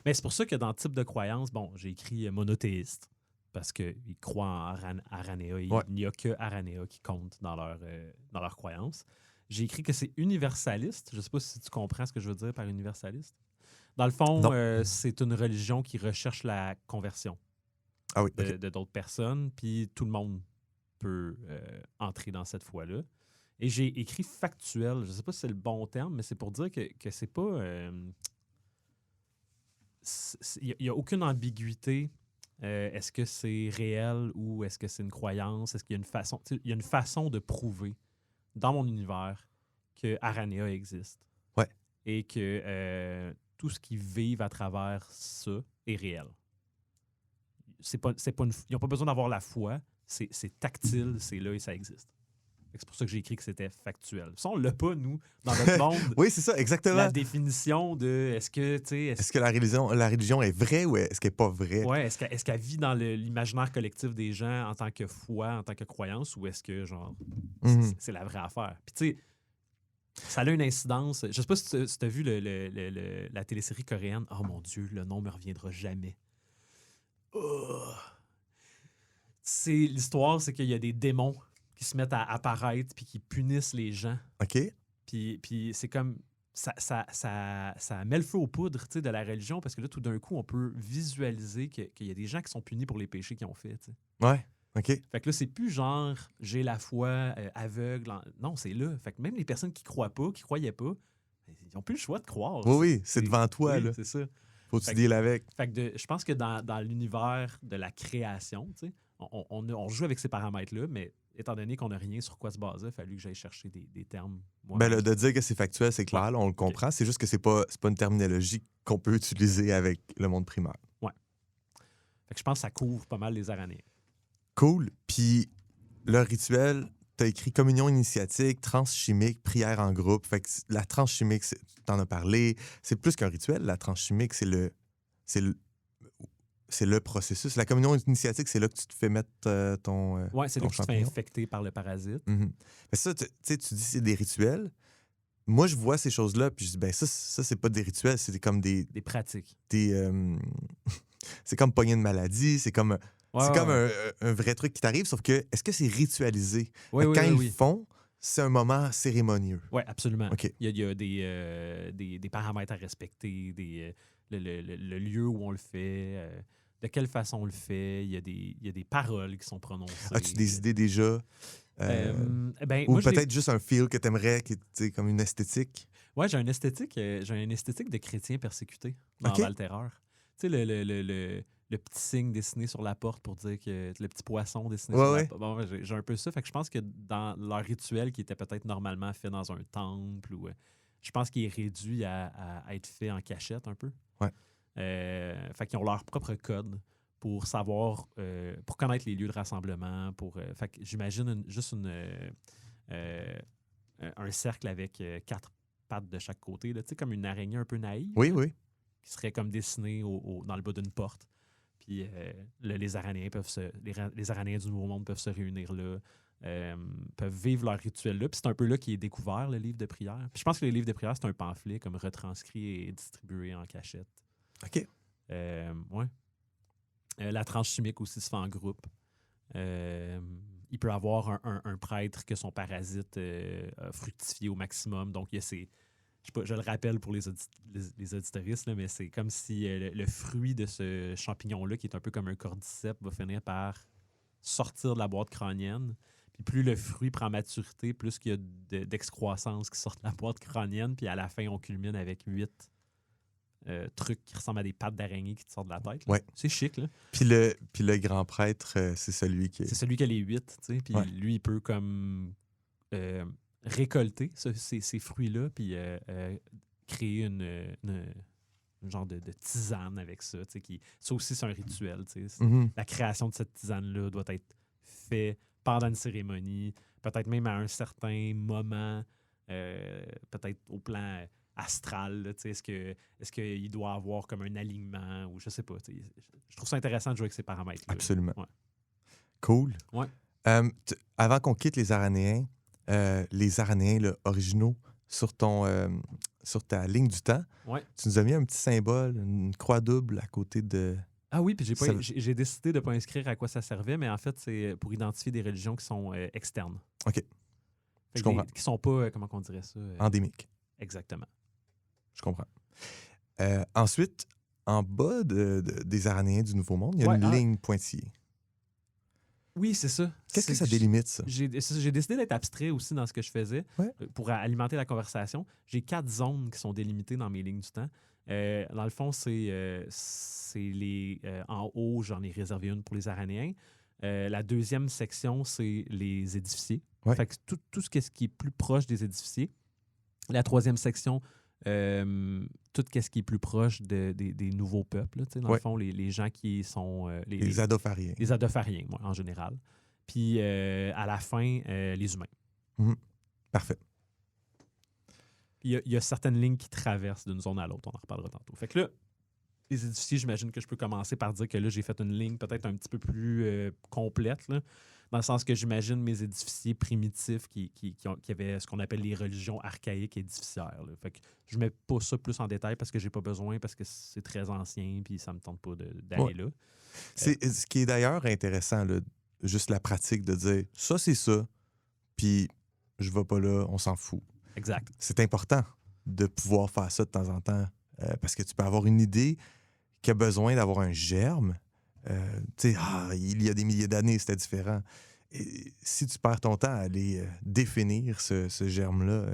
Mais c'est pour ça que dans le type de croyance, j'ai écrit monothéiste, parce qu'ils croient en Aranea. Il n'y a que Aranea qui compte dans leur croyance. J'ai écrit que c'est universaliste. Je ne sais pas si tu comprends ce que je veux dire par universaliste. Dans le fond, c'est une religion qui recherche la conversion de d'autres personnes, puis tout le monde peut entrer dans cette foi-là. Et j'ai écrit factuel. Je ne sais pas si c'est le bon terme, mais c'est pour dire que c'est pas... Il n'y a aucune ambiguïté. Est-ce que c'est réel ou est-ce que c'est une croyance? Est-ce qu'il y a une façon... Il y a une façon de prouver dans mon univers que Aranea existe. Ouais. Et que tout ce qu'ils vivent à travers ça est réel. Ils n'ont pas besoin d'avoir la foi. C'est tactile, c'est là et ça existe. C'est pour ça que j'ai écrit que c'était factuel. Ça, on ne l'a pas, nous, dans notre monde. Oui, c'est ça, exactement. La définition de est-ce que la religion est vraie ou est-ce qu'elle n'est pas vraie? Oui, est-ce qu'elle vit dans l'imaginaire collectif des gens en tant que foi, en tant que croyance, ou est-ce que, genre, c'est la vraie affaire? Puis, tu sais, ça a une incidence. Je sais pas si tu as vu la télésérie coréenne. Oh mon Dieu, le nom me reviendra jamais. L'histoire, c'est qu'il y a des démons qui se mettent à apparaître puis qui punissent les gens. OK. Puis c'est comme... Ça met le feu aux poudres de la religion, parce que là, tout d'un coup, on peut visualiser qu'il y a des gens qui sont punis pour les péchés qu'ils ont faits. T'sais. Ouais, OK. Fait que là, c'est plus genre « j'ai la foi aveugle ». Non, c'est là. Fait que même les personnes qui croient pas, qui croyaient pas, ils n'ont plus le choix de croire. Oui, c'est devant toi. Oui, là. c'est ça. Faut que tu deals avec. Fait que je pense que dans l'univers de la création, on joue avec ces paramètres-là, mais étant donné qu'on n'a rien sur quoi se baser, il a fallu que j'aille chercher des termes. Ben, de dire que c'est factuel, c'est clair, là, on le comprend. C'est juste que c'est pas une terminologie qu'on peut utiliser avec le monde primaire. Fait que je pense que ça couvre pas mal les aranéens. Cool. Puis le rituel, tu as écrit communion initiatique, transe chimique, prière en groupe. Fait que la transe chimique, tu en as parlé. C'est plus qu'un rituel. La transe chimique, c'est le processus. La communion initiatique, c'est là que tu te fais mettre ton Oui, c'est là ton que tu te fais champignon. infecter par le parasite. Mhm. Mais ça, tu sais, tu dis c'est des rituels. Moi, je vois ces choses-là, puis je dis, ben ça c'est pas des rituels, c'est comme Des pratiques. c'est comme pogner une maladie, c'est comme Ouais. un vrai truc qui t'arrive, sauf que, est-ce que c'est ritualisé? Oui, Quand ils oui. le font, c'est un moment cérémonieux. Oui, absolument. OK. Il y a des paramètres à respecter, le lieu où on le fait, de quelle façon on le fait. Il y a des paroles qui sont prononcées. As-tu des idées déjà? Ou moi, peut-être juste un feel que t'aimerais, qui est comme une esthétique? Ouais, j'ai une esthétique de chrétien persécuté dans OK. Val-Terreur. Tu sais, le petit signe dessiné sur la porte pour dire que le petit poisson dessiné sur la porte. Bon, j'ai un peu ça. Fait que je pense que dans leur rituel qui était peut-être normalement fait dans un temple, ou je pense qu'il est réduit à être fait en cachette un peu. Ouais. Fait qu'ils ont leur propre code pour savoir, pour connaître les lieux de rassemblement. Fait que j'imagine un cercle avec 4 pattes de chaque côté, là, tu sais, comme une araignée un peu naïve. Oui, là, oui. qui serait comme dessinée dans le bas d'une porte. Puis les aranéens les aranéens du Nouveau Monde peuvent se réunir là, peuvent vivre leur rituel là. Puis c'est un peu là qu'est découvert le livre de prière. Puis je pense que le livre de prière, c'est un pamphlet comme retranscrit et distribué en cachette. OK. Ouais. La tranche chimique aussi se fait en groupe. Il peut y avoir un prêtre que son parasite a fructifié au maximum. Donc, il y a ces... Je le rappelle pour les auditoristes, là, mais c'est comme si le fruit de ce champignon-là, qui est un peu comme un cordyceps, va finir par sortir de la boîte crânienne. Puis plus le fruit prend maturité, plus qu'il y a d'excroissance qui sort de la boîte crânienne. Puis à la fin, on culmine avec 8 trucs qui ressemblent à des pattes d'araignée qui te sortent de la tête. Là. Ouais. C'est chic, là. Puis le grand prêtre, c'est celui qui... C'est celui qui a les 8, tu sais. Puis Ouais. lui, il peut comme récolter ces fruits-là, puis créer une genre de tisane avec ça. Tu sais, ça aussi, c'est un rituel. Tu sais. Mhm. La création de cette tisane-là doit être faite pendant une cérémonie, peut-être même à un certain moment, peut-être au plan astral. Là, tu sais, est-ce qu'il doit avoir comme un alignement ou je sais pas. Tu sais. Je trouve ça intéressant de jouer avec ces paramètres-là. Absolument. Ouais. Cool. Ouais. Avant qu'on quitte les aranéens là, originaux, sur ta ligne du temps, Ouais. tu nous as mis un petit symbole, une croix double à côté de... Ah oui, puis j'ai décidé de ne pas inscrire à quoi ça servait, mais en fait, c'est pour identifier des religions qui sont externes. OK. Fait Je comprends. qui sont pas, comment on dirait ça? Endémique. Exactement. Je comprends. Ensuite, en bas des aranéens du Nouveau Monde, il y a Ouais, une ligne pointillée. Oui, c'est ça. Qu'est-ce que ça délimite, ça? J'ai décidé d'être abstrait aussi dans ce que je faisais Ouais. pour alimenter la conversation. J'ai 4 zones qui sont délimitées dans mes lignes du temps. Dans le fond, c'est les... en haut, j'en ai réservé une pour les aranéens. La deuxième section, c'est les édificiers. Ouais. Fait que tout ce qui est plus proche des édificiers. La troisième section, tout ce qui est plus proche des nouveaux peuples. Là, dans le fond, les gens qui sont... Les adophariens. Les adophariens, moi, en général. Puis, à la fin, les humains. Mhm. Parfait. Puis, il y a certaines lignes qui traversent d'une zone à l'autre. On en reparlera tantôt. Fait que là, les édificiers, j'imagine que je peux commencer par dire que là, j'ai fait une ligne peut-être un petit peu plus complète, là, dans le sens que j'imagine mes édificiers primitifs qui avaient ce qu'on appelle les religions archaïques et édificiaires. Là. Fait que je mets pas ça plus en détail parce que j'ai pas besoin, parce que c'est très ancien puis ça me tente pas d'aller là. C'est ce qui est d'ailleurs intéressant, là, juste la pratique de dire ça, c'est ça, puis je vais pas là, on s'en fout. Exact. C'est important de pouvoir faire ça de temps en temps parce que tu peux avoir une idée qui a besoin d'avoir un germe. Tu sais, il y a des milliers d'années, c'était différent. Et si tu perds ton temps à aller définir ce germe-là,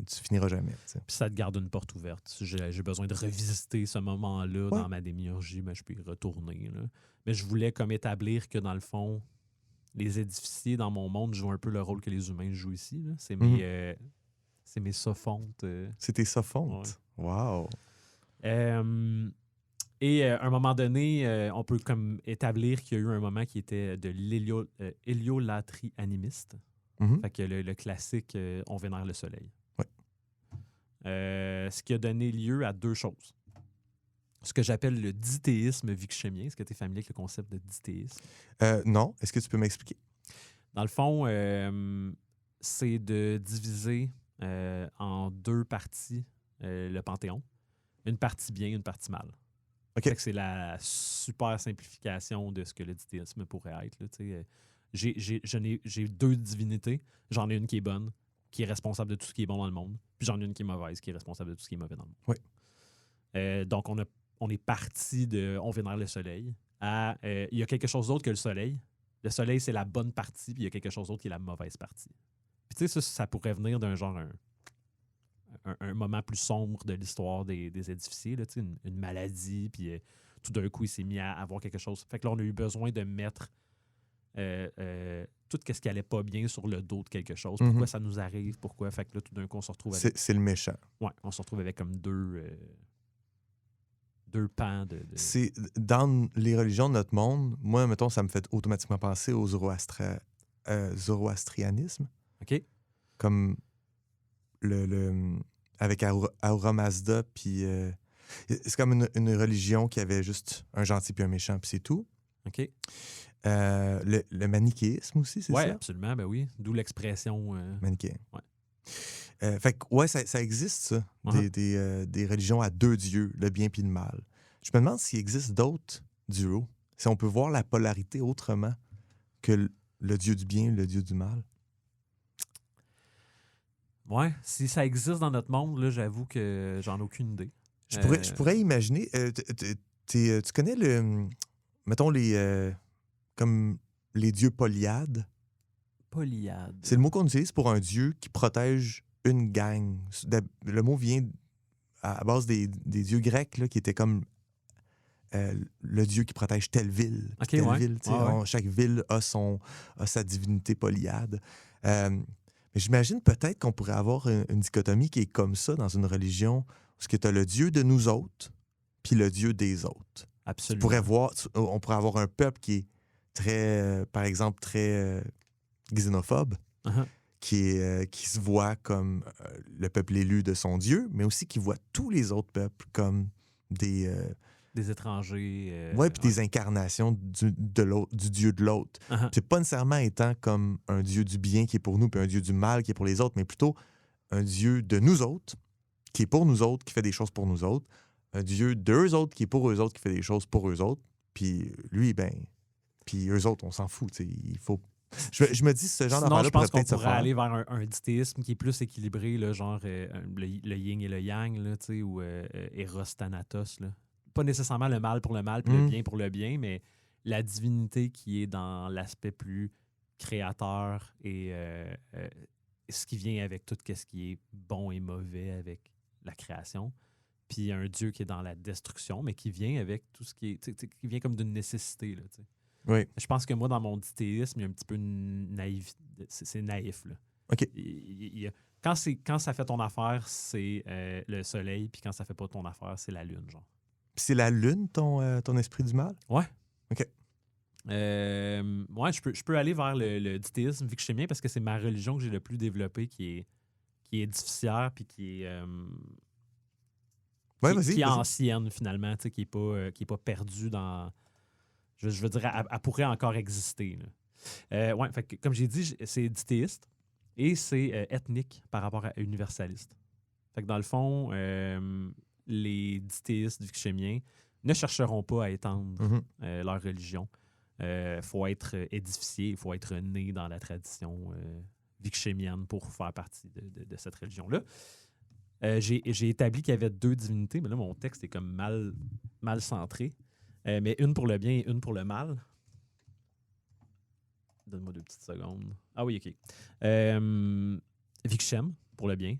tu finiras jamais. T'sais. Puis ça te garde une porte ouverte. Si j'ai besoin de revisiter ce moment-là dans ma démiurgie, ben, je peux y retourner. Là. Mais je voulais comme établir que dans le fond, les édificiers dans mon monde jouent un peu le rôle que les humains jouent ici. Là. C'est mes sophonthes. C'est tes sophonthes. Ouais. Wow. Et à un moment donné, on peut comme établir qu'il y a eu un moment qui était de l'héliolatrie animiste. Mhm. Fait que le classique, on vénère le soleil. Ouais. Ce qui a donné lieu à deux choses. Ce que j'appelle le dithéisme vichémien. Est-ce que tu es familier avec le concept de dithéisme? Non. Est-ce que tu peux m'expliquer? Dans le fond, c'est de diviser en deux parties le panthéon. Une partie bien, une partie mal. OK. Fait que c'est la super simplification de ce que le dithéisme pourrait être. Là, j'ai deux divinités. J'en ai une qui est bonne, qui est responsable de tout ce qui est bon dans le monde. Puis j'en ai une qui est mauvaise, qui est responsable de tout ce qui est mauvais dans le monde. Oui. Donc, on est parti de « on vénère le soleil » à « il y a quelque chose d'autre que le soleil ». Le soleil, c'est la bonne partie, puis il y a quelque chose d'autre qui est la mauvaise partie. Puis tu sais, ça pourrait venir d'un genre... Un moment plus sombre de l'histoire des édificiers, là, une maladie, puis tout d'un coup, il s'est mis à avoir quelque chose. Fait que là, on a eu besoin de mettre tout ce qui n'allait pas bien sur le dos de quelque chose. Pourquoi ça nous arrive, pourquoi. Fait que là, tout d'un coup, on se retrouve avec... C'est le méchant. Ouais, on se retrouve avec comme deux pans de... C'est dans les religions de notre monde, moi, mettons, ça me fait automatiquement penser au zoroastrianisme. OK. Comme avec Ahura Mazda, puis c'est comme une religion qui avait juste un gentil puis un méchant, puis c'est tout. OK. Le manichéisme aussi, c'est ça? Oui, absolument, ben oui. D'où l'expression... Manichéen. Ouais. Fait que, ouais, ça existe, ça, des religions à deux dieux, le bien puis le mal. Je me demande s'il existe d'autres duos, si on peut voir la polarité autrement que le dieu du bien et le dieu du mal. Ouais, si ça existe dans notre monde, là, j'avoue que j'en ai aucune idée. Je pourrais imaginer... tu connais mettons, comme les dieux polyades? Polyade. C'est le mot qu'on utilise pour un dieu qui protège une gang. Le mot vient à base des dieux grecs là, qui étaient comme le dieu qui protège telle ville. OK, telle ouais. ville, chaque ville a sa divinité polyade. Mais j'imagine peut-être qu'on pourrait avoir une dichotomie qui est comme ça dans une religion, parce que tu as le dieu de nous autres, puis le dieu des autres. Absolument. On pourrait avoir un peuple qui est très, par exemple, très xénophobe, qui se voit comme le peuple élu de son Dieu, mais aussi qui voit tous les autres peuples comme des étrangers. puis des incarnations du Dieu de l'autre. C'est pas nécessairement étant comme un Dieu du bien qui est pour nous, puis un Dieu du mal qui est pour les autres, mais plutôt un Dieu de nous autres, qui est pour nous autres, qui fait des choses pour nous autres, un Dieu d'eux autres, qui est pour eux autres, qui fait des choses pour eux autres, puis lui, puis eux autres, on s'en fout, il faut... Je me dis, ce genre d'affaire-là pourrait peut-être se faire. Je pense qu'on pourrait aller vers un dithéisme qui est plus équilibré, là, genre le yin et le yang, là, ou Eros Thanatos. Là. Pas nécessairement le mal pour le mal, puis le bien pour le bien, mais la divinité qui est dans l'aspect plus créateur et ce qui vient avec tout ce qui est bon et mauvais avec la création. Puis un Dieu qui est dans la destruction, mais qui vient avec tout ce qui est... qui vient comme d'une nécessité, là, tu sais. Oui. Je pense que moi, dans mon dithéisme, il y a un petit peu naïf. C'est naïf, là. OK. Quand ça fait ton affaire, c'est le soleil, puis quand ça fait pas ton affaire, c'est la lune, genre. Puis c'est la lune, ton esprit du mal? Ouais. OK. Ouais, je peux aller vers le dithéisme vichémien parce que c'est ma religion que j'ai le plus développée qui est difficilaire, puis qui est... qui est ancienne, finalement, qui est pas perdue dans... Je veux dire, elle pourrait encore exister. Ouais, fait que, comme j'ai dit, c'est dithéiste et c'est ethnique par rapport à universaliste. Fait que dans le fond, les dithéistes vichémiens ne chercheront pas à étendre leur religion. Il faut être édifié, il faut être né dans la tradition vichémienne pour faire partie de cette religion-là. J'ai établi qu'il y avait deux divinités, mais là, mon texte est comme mal centré. Mais une pour le bien et une pour le mal. Donne-moi 2 petites secondes. Ah oui, OK. Vikshem pour le bien,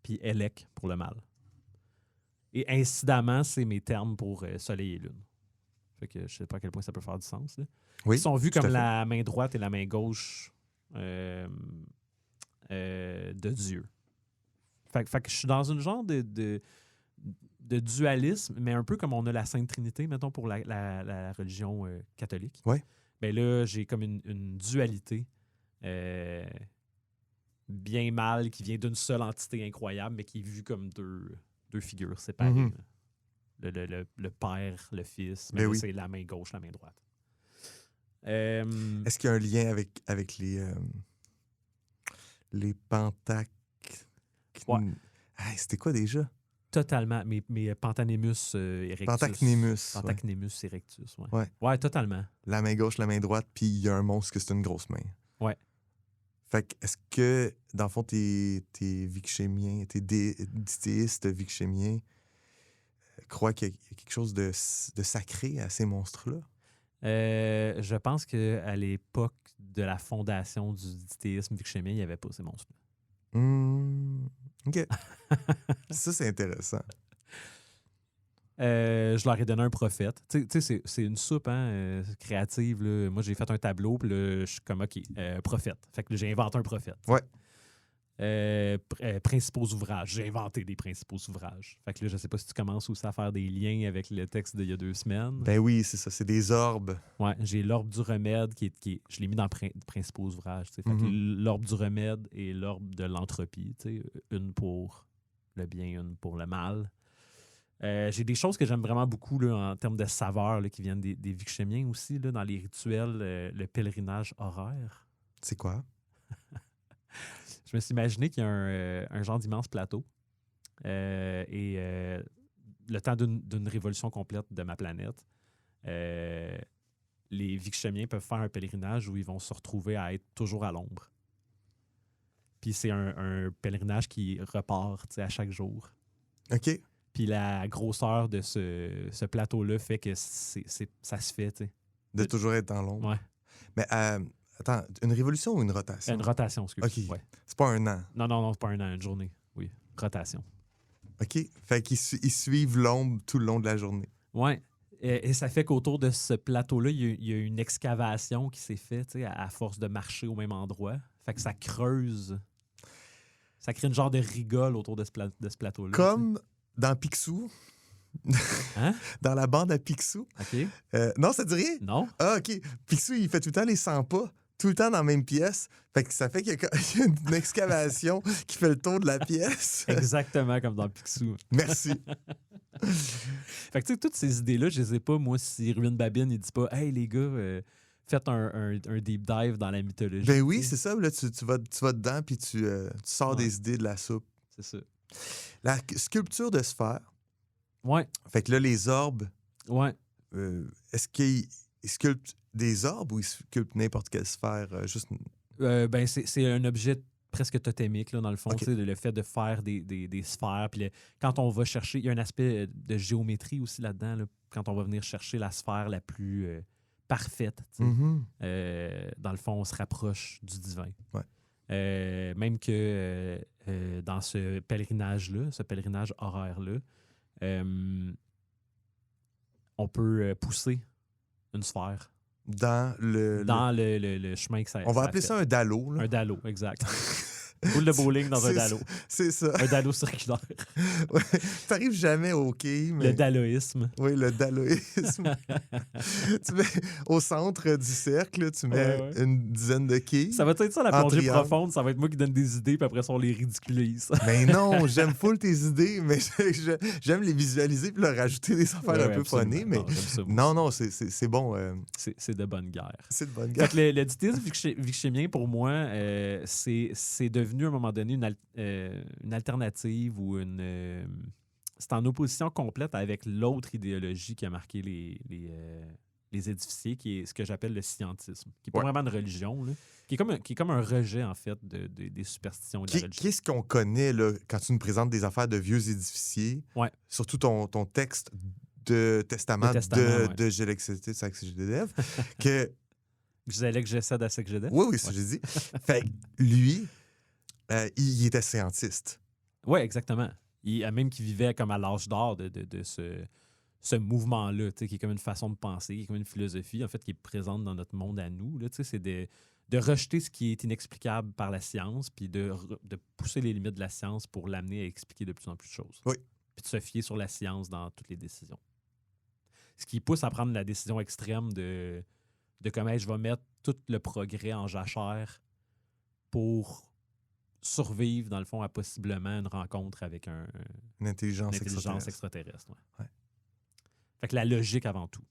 puis Elek pour le mal. Et incidemment, c'est mes termes pour soleil et lune. Fait que je sais pas à quel point ça peut faire du sens. Là. Oui, Ils sont vus tout à comme fait. la main droite et la main gauche de Dieu. Fait que je suis dans une genre de dualisme, mais un peu comme on a la Sainte Trinité, mettons, pour la religion catholique. Ouais. Ben là, j'ai comme une dualité bien mal qui vient d'une seule entité incroyable, mais qui est vue comme deux figures séparées. Mhm. Là. Le père, le fils, Ben mais là, oui. c'est la main gauche, la main droite. Est-ce qu'il y a un lien avec les pentac... Ouais. Hey, c'était quoi déjà? Totalement. Mais Pantagnemus erectus. Pantacnémus. Ouais. Pantacnémus erectus, ouais. Ouais. Ouais, totalement. La main gauche, la main droite, puis il y a un monstre que c'est une grosse main. Ouais. Fait que, est-ce que, dans le fond, tes vichémiens, tes dithéistes vichémiens croient qu'il y a quelque chose de sacré à ces monstres-là? Je pense qu'à l'époque de la fondation du dithéisme vichémien, il n'y avait pas ces monstres-là. OK. Ça, c'est intéressant. Je leur ai donné un prophète. Tu sais, c'est une soupe créative. Là. Moi, j'ai fait un tableau, puis là, je suis comme, OK, prophète. Fait que là, j'ai inventé un prophète. Ouais. Principaux ouvrages. J'ai inventé des principaux ouvrages. Fait que là, je sais pas si tu commences aussi à faire des liens avec le texte d'il y a 2 semaines. Ben oui, c'est ça. C'est des orbes. Ouais, j'ai l'orbe du remède je l'ai mis dans principaux ouvrages. Fait que l'orbe du remède et l'orbe de l'entropie. Une pour le bien, une pour le mal. J'ai des choses que j'aime vraiment beaucoup là, en termes de saveurs là, qui viennent des vichémiens aussi, là, dans les rituels, le pèlerinage horaire. C'est quoi? Je me suis imaginé qu'il y a un genre d'immense plateau et le temps d'une révolution complète de ma planète, les vichémiens peuvent faire un pèlerinage où ils vont se retrouver à être toujours à l'ombre. Puis c'est un pèlerinage qui repart à chaque jour. OK. Puis la grosseur de ce plateau-là fait que ça se fait. T'sais. De toujours être dans l'ombre. Ouais. Mais attends, une révolution ou une rotation? Une rotation, excuse. OK. Ouais. C'est pas un an. Non, c'est pas un an, une journée. Oui, rotation. OK. Fait qu'ils ils suivent l'ombre tout le long de la journée. Ouais. Et ça fait qu'autour de ce plateau-là, il y a une excavation qui s'est faite à force de marcher au même endroit. Fait que ça creuse. Ça crée une genre de rigole autour de ce plateau-là. Comme dans Picsou. Hein? Dans la bande à Picsou. OK. Non, ça dit rien? Non? Ah, OK. Picsou, il fait tout le temps les 100 pas, tout le temps dans la même pièce. Fait que ça fait qu'il y a une excavation qui fait le tour de la pièce. Exactement comme dans Picsou. Merci. Fait que tu sais, toutes ces idées-là, je les ai pas, moi, si Ruine Babine, il dit pas « Hey, les gars, faites un deep dive dans la mythologie. » Ben oui, c'est ça. Là, tu vas dedans puis tu sors des idées de la soupe. C'est ça. La sculpture de sphère. Ouais, Fait que là, les orbes, ouais. est-ce qu'ils sculptent des orbes ou ils sculptent n'importe quelle sphère? Ben, c'est un objet presque totémique, là, dans le fond. OK. Tu sais, le fait de faire des sphères. Puis quand on va chercher, il y a un aspect de géométrie aussi là-dedans, là, quand on va venir chercher la sphère la plus parfaite. Tu sais. Dans le fond, on se rapproche du divin. Ouais. Même que dans ce pèlerinage-là, ce pèlerinage horaire-là, on peut pousser une sphère Dans le chemin que ça On va ça appeler fait. ça un dallo. Là. Un dallo, exact. Boule de bowling dans un C'est dallo. C'est ça. Un dallo circulaire. Ouais. T'arrives jamais au quai, mais... Le dalloïsme. Oui, le dalloïsme. Tu mets au centre du cercle, tu mets Ouais. une dizaine de quilles. Ça va être ça, la En plongée triangle. profonde. Ça va être moi qui donne des idées, puis après ça, on les ridiculise. Mais non, j'aime full tes idées, mais j'aime les visualiser puis leur rajouter des affaires Ouais, un peu absolument. funnées. Mais Non, j'aime ça, moi non, aussi. c'est bon. C'est de bonne guerre. C'est de bonne Fait guerre. que le dithyisme vichémien, pour moi, c'est devenu à un moment donné une alternative ou c'est en opposition complète avec l'autre idéologie qui a marqué les édificiers, qui est ce que j'appelle le scientisme, qui n'est pas Ouais. vraiment une religion, là, qui est comme un rejet, en fait, des superstitions et de la religion. Qu'est-ce qu'on connaît là, quand tu nous présentes des affaires de vieux édificiers? Ouais. Surtout ton texte de testament, Le testament, ouais. de Gélexité, Saxe-Gédédev, que... J'allais que j'essaie assez que j'aidais. Oui, c'est ce que j'ai dit. Fait que lui, il était scientiste. Oui, exactement. Même qu'il vivait comme à l'âge d'or de ce mouvement-là, qui est comme une façon de penser, qui est comme une philosophie, en fait, qui est présente dans notre monde à nous. Là, c'est de rejeter ce qui est inexplicable par la science, puis de pousser les limites de la science pour l'amener à expliquer de plus en plus de choses. Oui. Puis de se fier sur la science dans toutes les décisions. Ce qui pousse à prendre la décision extrême de comment je vais mettre tout le progrès en jachère pour survivre, dans le fond, à possiblement une rencontre avec Une intelligence extraterrestre. Ouais. Fait que la logique avant tout.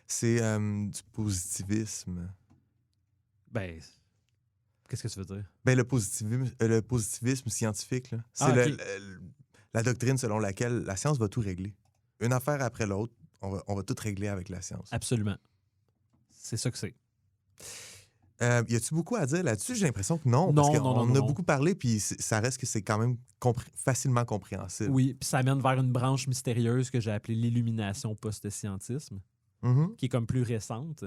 C'est du positivisme. Ben, qu'est-ce que tu veux dire? Ben, le positivisme scientifique, là. C'est OK. la doctrine selon laquelle la science va tout régler. Une affaire après l'autre, on va tout régler avec la science. Absolument. C'est ça que c'est. Y a-tu beaucoup à dire là-dessus? J'ai l'impression que non. Non, parce qu'on non, en non, a non. beaucoup parlé, puis ça reste que c'est quand même facilement compréhensible. Oui, puis ça mène vers une branche mystérieuse que j'ai appelée l'illumination post-scientisme, Mhm. qui est comme plus récente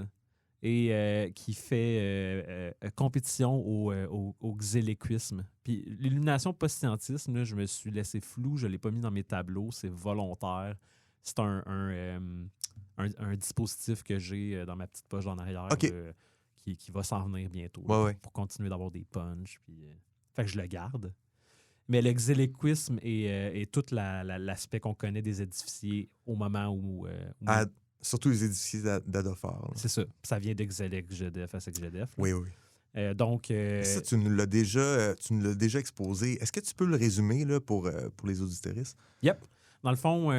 et qui fait compétition au xéléquisme. Puis l'illumination post-scientisme, là, je me suis laissé flou, je ne l'ai pas mis dans mes tableaux, c'est volontaire. C'est un dispositif que j'ai dans ma petite poche en arrière OK. qui va s'en venir bientôt Ouais, ouais. pour continuer d'avoir des punchs. Puis, fait que je le garde. Mais le xéléquisme et tout l'aspect qu'on connaît des édificiers au moment où Surtout les édifices d'Adophore. c'est ça. Ça vient de Xélec, Gedef, à Gedef. Oui, oui. Donc. Ça, tu nous l'as déjà exposé. Est-ce que tu peux le résumer là, pour les auditeuristes? Yep. Dans le fond,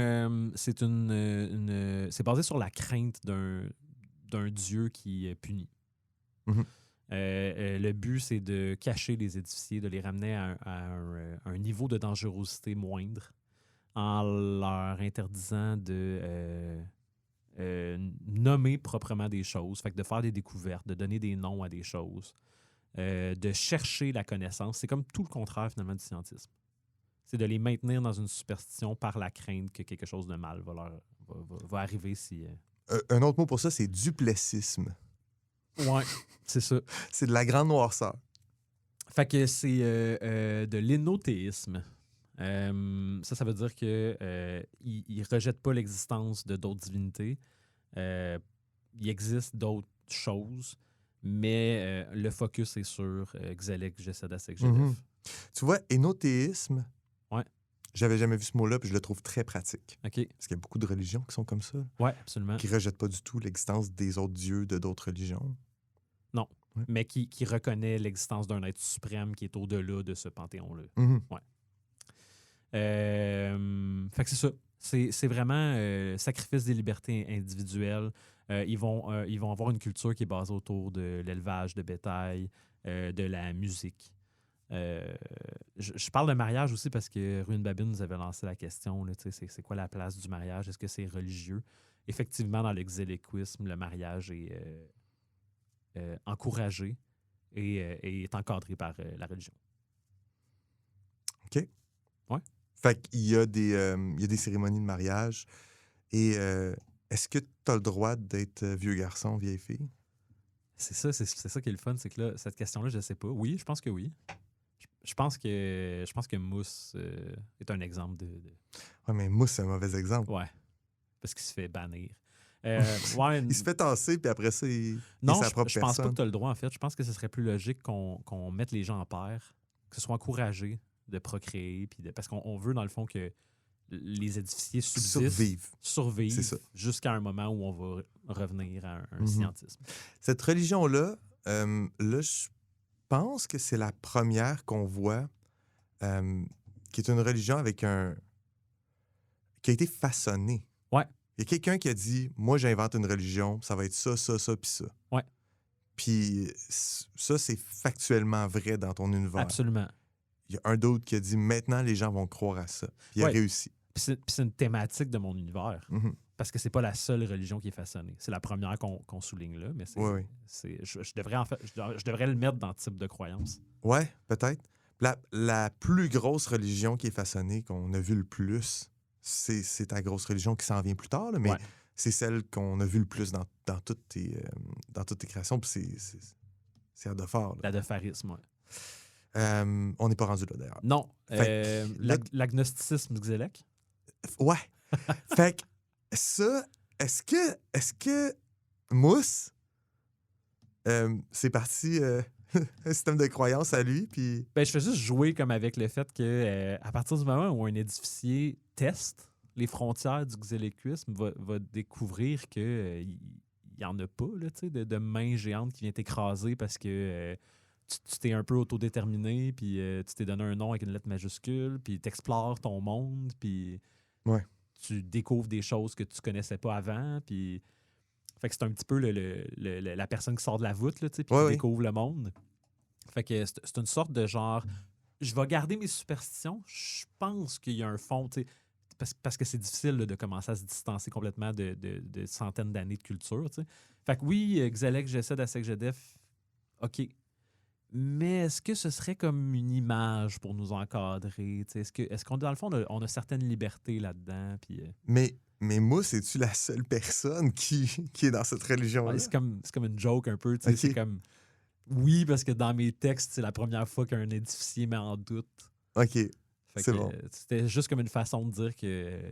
c'est basé sur la crainte d'un dieu qui punit. Mhm. Le but, c'est de cacher les édificiers, de les ramener à un niveau de dangerosité moindre en leur interdisant de nommer proprement des choses, fait que de faire des découvertes, de donner des noms à des choses, de chercher la connaissance. C'est comme tout le contraire, finalement, du scientisme. C'est de les maintenir dans une superstition par la crainte que quelque chose de mal va arriver si... Un autre mot pour ça, c'est duplessisme. Ouais, c'est ça. C'est de la grande noirceur. Fait que c'est de l'énothéisme. Ça veut dire que il rejette pas l'existence de d'autres divinités. Il existe d'autres choses, mais le focus est sur Xélec, Gécédas et Gédef. Mhm. Tu vois, énothéisme, Ouais. j'avais jamais vu ce mot-là, puis je le trouve très pratique. OK. Parce qu'il y a beaucoup de religions qui sont comme ça, Ouais, absolument. qui ne rejettent pas du tout l'existence des autres dieux de d'autres religions. Mais qui reconnaît l'existence d'un être suprême qui est au-delà de ce panthéon-là. Mhm. Fait que c'est ça. C'est vraiment sacrifice des libertés individuelles. Ils vont avoir une culture qui est basée autour de l'élevage de bétail, de la musique. Je parle de mariage aussi parce que Ruine Babine nous avait lancé la question, là, c'est quoi la place du mariage? Est-ce que c'est religieux? Effectivement, dans l'exéléquisme, le mariage est encouragé et est encadré par la religion. OK. Ouais. Fait qu'il y a des cérémonies de mariage. Et est-ce que tu as le droit d'être vieux garçon, vieille fille? C'est ça qui est le fun, c'est que là, cette question-là, je sais pas. Oui, je pense que oui. Je pense que Mousse est un exemple de... Ouais, mais Mousse, c'est un mauvais exemple. Ouais. Parce qu'il se fait bannir. Ouais, Il se fait tasser, puis après ça, il non, est sa propre je pense pas personne. que tu as le droit, en fait. Je pense que ce serait plus logique qu'on mette les gens en paire, que ce soit encouragé de procréer, parce qu'on veut, dans le fond, que les édificiers Survivre. survivent C'est ça. jusqu'à un moment où on va revenir à un Mhm. scientisme. Cette religion-là, là, je pense que c'est la première qu'on voit qui est une religion avec qui a été façonnée. Ouais. Il y a quelqu'un qui a dit, moi, j'invente une religion, ça va être ça, ça, ça, puis ça. Ouais. Puis ça, c'est factuellement vrai dans ton univers. Absolument. Il y a un d'autre qui a dit, maintenant, les gens vont croire à ça. Puis il a Ouais. réussi. Puis c'est une thématique de mon univers. Mhm. Parce que c'est pas la seule religion qui est façonnée. C'est la première qu'on souligne là, mais Ouais, ouais. je devrais en fait, je devrais le mettre dans le type de croyance. Ouais, peut-être. La plus grosse religion qui est façonnée, qu'on a vu le plus, c'est ta grosse religion qui s'en vient plus tard, là, mais Ouais. c'est celle qu'on a vu le plus dans toutes tes créations, puis c'est Adophore. Là. L'adopharisme, ouais. On n'est pas rendu là, d'ailleurs. Non. Fait là- L'agnosticisme Xélec. Ouais, Fait que ça, est-ce que Mousse, c'est parti un système de croyance à lui, puis... Ben, je fais juste jouer comme avec le fait que à partir du moment où un édificier teste les frontières du xéléquisme, va découvrir que il y en a pas là, tu sais, de main géante qui vient t'écraser parce que tu t'es un peu autodéterminé, puis tu t'es donné un nom avec une lettre majuscule, puis t'explores ton monde, puis Ouais. tu découvres des choses que tu connaissais pas avant, puis... Fait que c'est un petit peu la personne qui sort de la voûte, là, tu sais, puis Ouais, qui ouais. découvre le monde. Fait que c'est une sorte de genre... Je vais garder mes superstitions. Je pense qu'il y a un fond, tu sais, parce que c'est difficile là, de commencer à se distancer complètement de centaines d'années de culture, tu sais. Fait que oui, Xelek, Gesed, Asek-Jedef, OK. Mais est-ce que ce serait comme une image pour nous encadrer? Tu sais, est-ce qu'on, dans le fond, on a certaines libertés là-dedans? Puis, Mais Mousse, es-tu la seule personne qui est dans cette religion-là? ouais, c'est comme une joke un peu. Tu sais, Ok. c'est comme... Oui, parce que dans mes textes, c'est la première fois qu'un édificier met en doute. OK, Fait c'est que, bon. c'était juste comme une façon de dire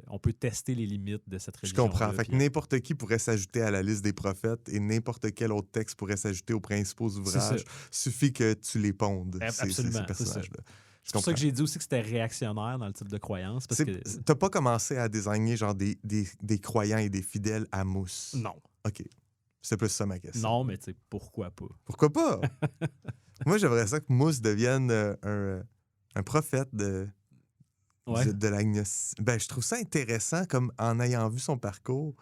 qu'on peut tester les limites de cette Je religion. comprends. Fait que n'importe qui pourrait s'ajouter à la liste des prophètes et n'importe quel autre texte pourrait s'ajouter aux principaux ouvrages. Suffit que tu les pondes, Absolument, ces c'est ça. personnages-là. C'est pour ça que j'ai dit aussi que c'était réactionnaire dans le type de croyance. Parce que... T'as pas commencé à désigner genre des croyants et des fidèles à Mousse? Non. OK. C'est plus ça ma question. Non, mais tu sais, pourquoi pas? Pourquoi pas? Moi, j'aimerais ça que Mousse devienne un prophète Ouais. de l'agnostic. Ben, je trouve ça intéressant, comme en ayant vu son parcours,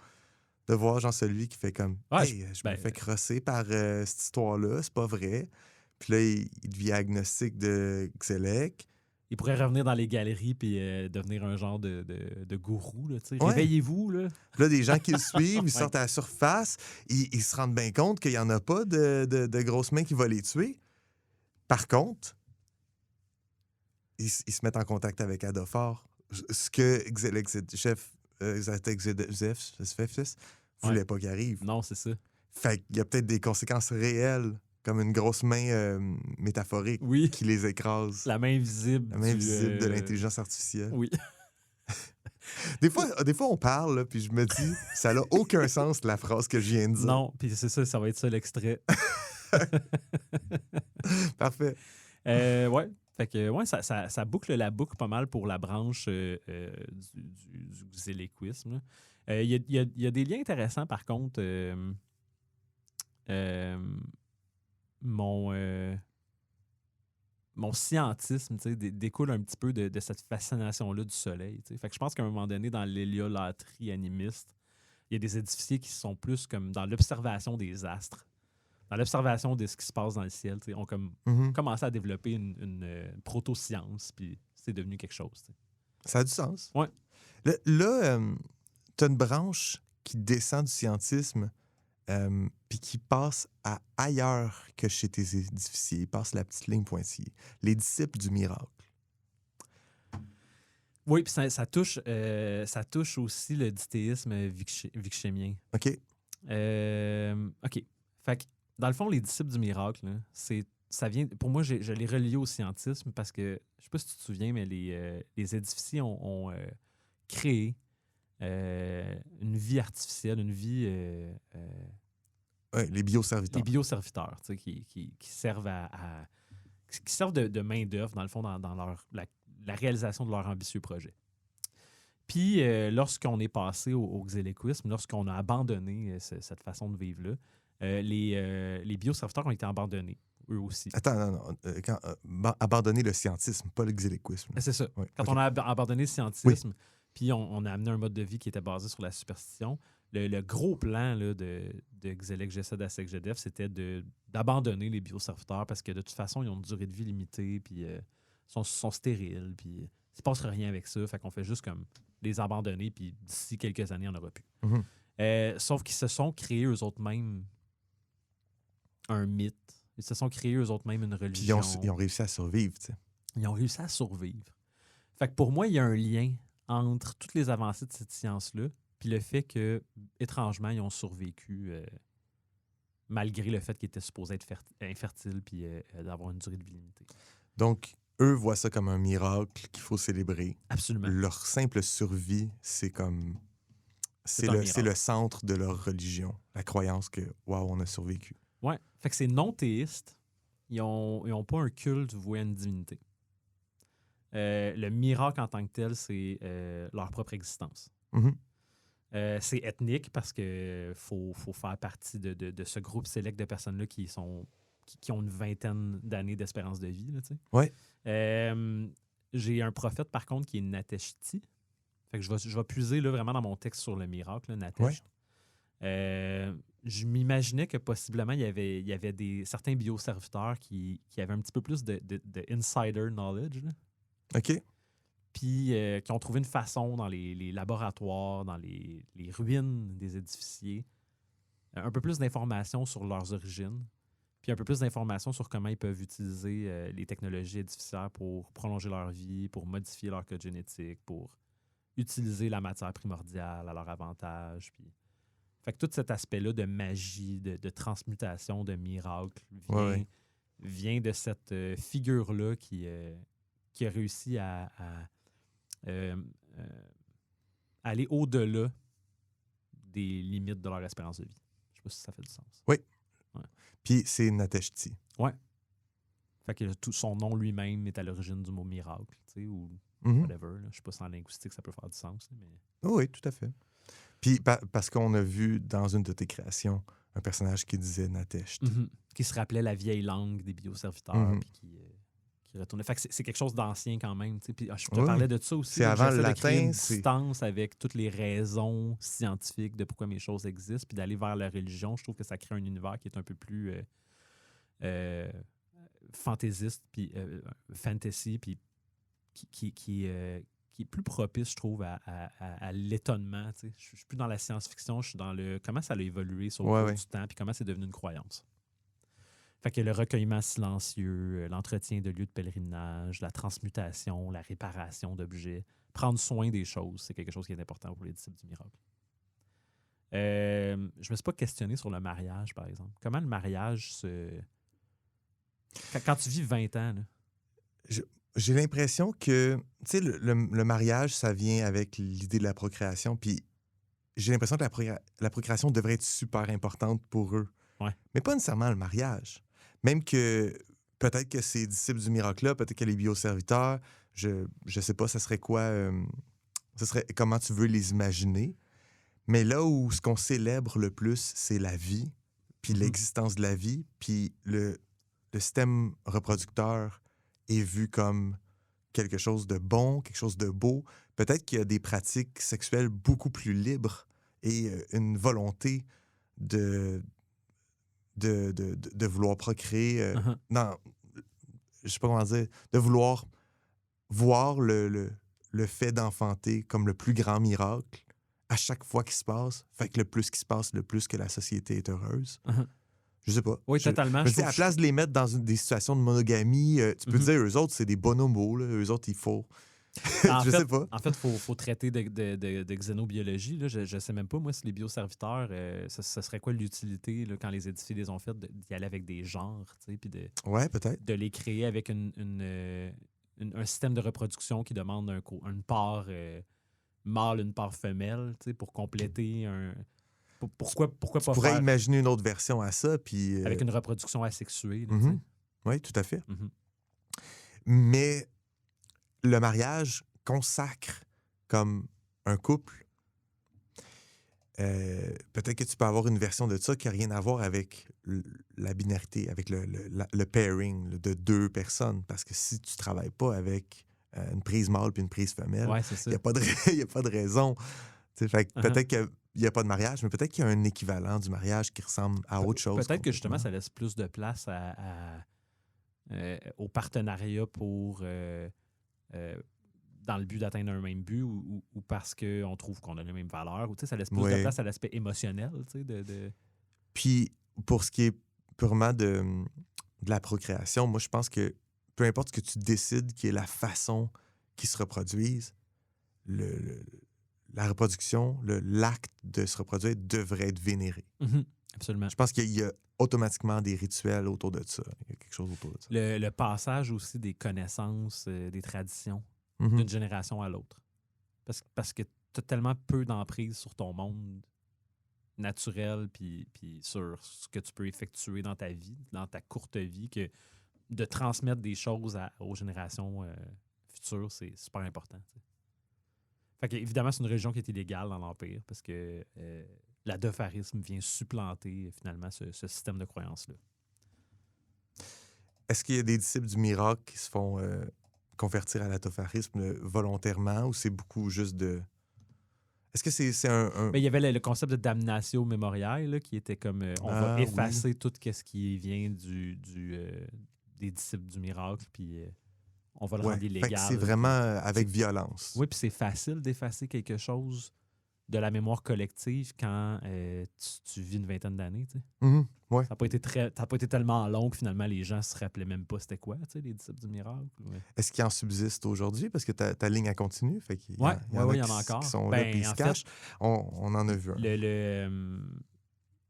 de voir genre celui qui fait comme Ouais, hey, je me fais crosser par cette histoire-là, c'est pas vrai. Puis là, il devient agnostique de Xelek. Il pourrait revenir dans les galeries puis devenir un genre de gourou. Là, tu sais. Ouais. Réveillez-vous. Là. Puis là, des gens qui le suivent, ils Ouais. sortent à la surface, ils se rendent bien compte qu'il n'y en a pas de grosses mains qui vont les tuer. Par contre, ils se mettent en contact avec Adophar. Ce que chef voulait pas qu'il arrive. Non, c'est ça. Fait qu'il y a peut-être des conséquences réelles, comme une grosse main métaphorique Oui. qui les écrase. La main visible. La main visible de l'intelligence artificielle. Oui. Des fois, on parle, là, puis je me dis, ça n'a aucun sens, la phrase que je viens de dire. Non, puis c'est ça va être ça l'extrait. Parfait. Ouais. Fait que, ouais, ça boucle la boucle pas mal pour la branche du xéléquisme. Il y a des liens intéressants, par contre. Mon scientisme découle un petit peu de cette fascination-là du soleil. T'sais. Fait que je pense qu'à un moment donné, dans l'héliolatrie animiste, il y a des édificiers qui sont plus comme dans l'observation des astres, dans l'observation de ce qui se passe dans le ciel. T'sais. On commencé à développer une proto-science, puis c'est devenu quelque chose. T'sais. Ça a du sens. Ouais. Là, tu as une branche qui descend du scientisme puis qui passe à ailleurs que chez tes édificiers. Il passe la petite ligne pointillée. Les disciples du miracle. Oui, puis ça touche aussi le dithéisme vichémien. OK. OK. Fait que, dans le fond, les disciples du miracle, là, ça vient... Pour moi, je l'ai relié au scientisme parce que, je sais pas si tu te souviens, mais les édificiers ont créé une vie artificielle, une vie... Ouais, les bioserviteurs. Les bioserviteurs, tu sais, qui servent qui servent de main-d'œuvre, dans le fond, dans la réalisation de leur ambitieux projet. Puis, lorsqu'on est passé au xéléquisme, lorsqu'on a abandonné cette façon de vivre-là, les bioserviteurs ont été abandonnés, eux aussi. Attends, non. Abandonner le scientisme, pas le xéléquisme. C'est ça. Ouais, Quand okay. on a abandonné le scientisme, puis on a amené un mode de vie qui était basé sur la superstition, le gros plan là, de Xelek, Gesed, Asek-Jedef, c'était d'abandonner les bioserviteurs parce que de toute façon, ils ont une durée de vie limitée, puis sont stériles, puis il ne se passe rien avec ça. Fait qu'on fait juste comme les abandonner, puis d'ici quelques années, il n'y en aura plus. Mm-hmm. Sauf qu'ils se sont créés eux-mêmes un mythe. Ils se sont créés eux-mêmes une religion. Puis ils ont réussi à survivre, tu sais. Ils ont réussi à survivre. Fait que pour moi, il y a un lien entre toutes les avancées de cette science-là puis le fait que, étrangement, ils ont survécu malgré le fait qu'ils étaient supposés être infertiles puis d'avoir une durée de vie limitée. Donc, eux voient ça comme un miracle qu'il faut célébrer. Absolument. Leur simple survie, c'est comme... C'est un miracle. le centre de leur religion. La croyance que, waouh, on a survécu. Ouais. Fait que c'est non-théistes. Ils ont pas un culte voué à une divinité. Le miracle en tant que tel, c'est leur propre existence. Mhm. C'est ethnique parce que faut faire partie de ce groupe sélect de personnes-là qui ont une vingtaine d'années d'espérance de vie. Là, tu sais. Ouais. J'ai un prophète, par contre, qui est Nateshti. Fait que je vais puiser là, vraiment dans mon texte sur le miracle, là, Nateshti. Je m'imaginais que possiblement, il y avait certains bioserviteurs qui avaient un petit peu plus de insider knowledge. Là. OK. Puis qui ont trouvé une façon dans les laboratoires, dans les ruines des édificiers, un peu plus d'informations sur leurs origines, puis un peu plus d'informations sur comment ils peuvent utiliser les technologies édificiaires pour prolonger leur vie, pour modifier leur code génétique, pour utiliser la matière primordiale à leur avantage. Puis... Fait que tout cet aspect-là de magie, de transmutation, de miracle vient de cette figure-là qui a réussi à aller au-delà des limites de leur espérance de vie. Je sais pas si ça fait du sens. Oui. Ouais. Puis c'est Nateshti. Ouais. Fait que tout son nom lui-même est à l'origine du mot miracle, tu sais, ou whatever. Là. Je sais pas si en linguistique ça peut faire du sens. Mais... Oh oui, tout à fait. Puis parce qu'on a vu dans une de tes créations un personnage qui disait Nateshti. Qui se rappelait la vieille langue des bioserviteurs, puis qui retournait. Fait que c'est quelque chose d'ancien quand même. Puis, je te parlais de ça aussi. C'est avant le latin. Une distance avec toutes les raisons scientifiques de pourquoi mes choses existent, puis d'aller vers la religion. Je trouve que ça crée un univers qui est un peu plus fantaisiste, puis fantasy, puis qui est plus propice, je trouve, à l'étonnement. Je suis plus dans la science-fiction, je suis dans le comment ça a évolué sur le cours du temps, puis comment c'est devenu une croyance. Fait que le recueillement silencieux, l'entretien de lieux de pèlerinage, la transmutation, la réparation d'objets, prendre soin des choses, c'est quelque chose qui est important pour les disciples du miracle. Je me suis pas questionné sur le mariage, par exemple. Comment le mariage se... Quand tu vis 20 ans, là... J'ai l'impression que, tu sais, le mariage, ça vient avec l'idée de la procréation, puis j'ai l'impression que la procréation devrait être super importante pour eux. Ouais. Mais pas nécessairement le mariage. Même que peut-être que ces disciples du miracle-là, peut-être que les bioserviteurs, je sais pas, ça serait quoi, ça serait comment tu veux les imaginer. Mais là où ce qu'on célèbre le plus, c'est la vie, puis l'existence de la vie, puis le système reproducteur est vu comme quelque chose de bon, quelque chose de beau. Peut-être qu'il y a des pratiques sexuelles beaucoup plus libres et une volonté de vouloir procréer. Non, je sais pas comment dire. De vouloir voir le fait d'enfanter comme le plus grand miracle à chaque fois qu'il se passe. Fait que le plus qui se passe, le plus que la société est heureuse. Je sais pas. Oui, totalement. Je dis, à la place de les mettre dans des situations de monogamie, tu peux dire, eux autres, c'est des bonhomos. Là. Eux autres, il faut... Je sais pas. En fait, il faut traiter de xénobiologie. Là. Je sais même pas, moi, si les bioserviteurs, ce serait quoi l'utilité, là, quand les édifiés les ont fait, d'y aller avec des genres, puis peut-être. De les créer avec un système de reproduction qui demande une part mâle, une part femelle, pour compléter un... Pourquoi pas faire... Tu pourrais imaginer une autre version à ça, puis... Avec une reproduction asexuée. Là, oui, tout à fait. Mais le mariage consacre comme un couple. Peut-être que tu peux avoir une version de ça qui n'a rien à voir avec la binarité, avec le pairing de deux personnes. Parce que si tu ne travailles pas avec une prise mâle puis une prise femelle, il n'y a pas de raison. Fait que peut-être qu'il n'y a pas de mariage, mais peut-être qu'il y a un équivalent du mariage qui ressemble à autre chose. Peut-être que justement, ça laisse plus de place au partenariat pour... dans le but d'atteindre un même but ou parce qu'on trouve qu'on a les mêmes valeurs. Ou, ça laisse plus de place à l'aspect émotionnel. Puis, pour ce qui est purement de la procréation, moi, je pense que peu importe ce que tu décides qui est la façon qu'ils se reproduisent, la reproduction, l'acte de se reproduire devrait être vénéré. Absolument. Je pense qu'il y a automatiquement des rituels autour de ça. Il y a quelque chose autour de ça. Le passage aussi des connaissances, des traditions Mhm. d'une génération à l'autre. Parce que tu as tellement peu d'emprise sur ton monde naturel puis sur ce que tu peux effectuer dans ta vie, dans ta courte vie, que de transmettre des choses aux générations futures, c'est super important. T'sais. Fait que, évidemment, c'est une religion qui est illégale dans l'Empire parce que l'adopharisme vient supplanter finalement ce système de croyance-là. Est-ce qu'il y a des disciples du miracle qui se font convertir à l'adopharisme volontairement ou c'est beaucoup juste de... Est-ce que c'est un... Mais il y avait le concept de damnatio memoriae là, qui était comme on va effacer tout ce qui vient des disciples du miracle, puis on va le rendre Fait illégal. que c'est vraiment avec violence. Oui, puis c'est facile d'effacer quelque chose de la mémoire collective quand tu vis une vingtaine d'années. Tu sais. Mhm. Ouais. Ça n'a pas été tellement long que finalement les gens se rappelaient même pas c'était quoi, tu sais, les disciples du miracle. Ouais. Est-ce qu'il en subsiste aujourd'hui? Parce que ta ligne a continué. Fait qu'il Oui, il y en a qui encore. sont là, puis ils se en cachent. On en a vu un.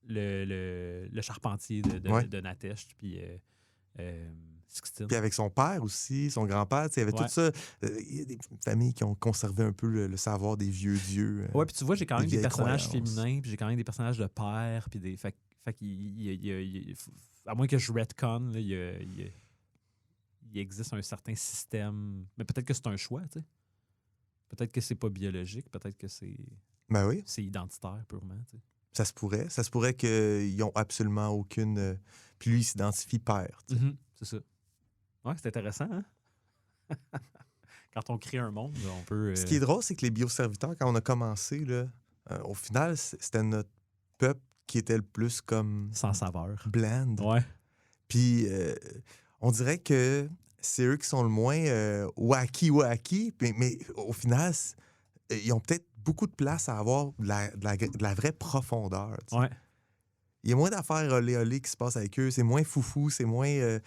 Le charpentier Ouais. de Natesh, puis Sixtine. Puis avec son père aussi, son grand-père, il y avait tout ça. Il y a des familles qui ont conservé un peu le savoir des vieux dieux. Oui, puis tu vois, j'ai quand même des vieilles personnages croyances. féminins, puis j'ai quand même des personnages de père, puis des... Fait à moins que je retconne, là, il existe un certain système. Mais peut-être que c'est un choix, tu sais. Peut-être que c'est pas biologique, peut-être que c'est Ben oui, identitaire purement, tu sais. ça se pourrait. Ça se pourrait qu'ils n'ont absolument aucune... Puis lui, il s'identifie père. tu sais. C'est ça. Ouais, c'est intéressant, hein? Quand on crée un monde, on peut... Ce qui est drôle, c'est que les bioserviteurs, quand on a commencé, là, au final, c'était notre peuple qui était le plus comme sans saveur. bland. Ouais. Puis on dirait que c'est eux qui sont le moins wacky, mais au final, ils ont peut-être beaucoup de place à avoir de la vraie profondeur. Tu sais. Ouais. Il y a moins d'affaires olé qui se passent avec eux. C'est moins foufou, c'est moins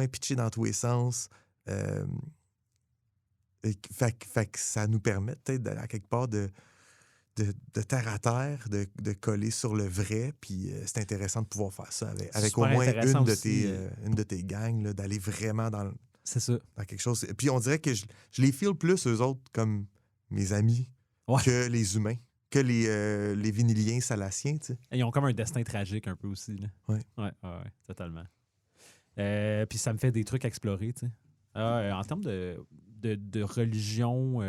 pitché dans tous les sens. Fait que ça nous permet peut-être à quelque part de terre à terre, de coller sur le vrai. Puis c'est intéressant de pouvoir faire ça avec au Super moins intéressant une de tes gangs, là, d'aller vraiment dans C'est ça. quelque chose. Puis on dirait que je les feel plus, eux autres, comme mes amis, que les humains, que les viniliens salaciens. Tu sais. Et ils ont comme un destin tragique un peu aussi. Là. Ouais. Ouais, totalement. Puis ça me fait des trucs à explorer, tu sais. En termes de religion,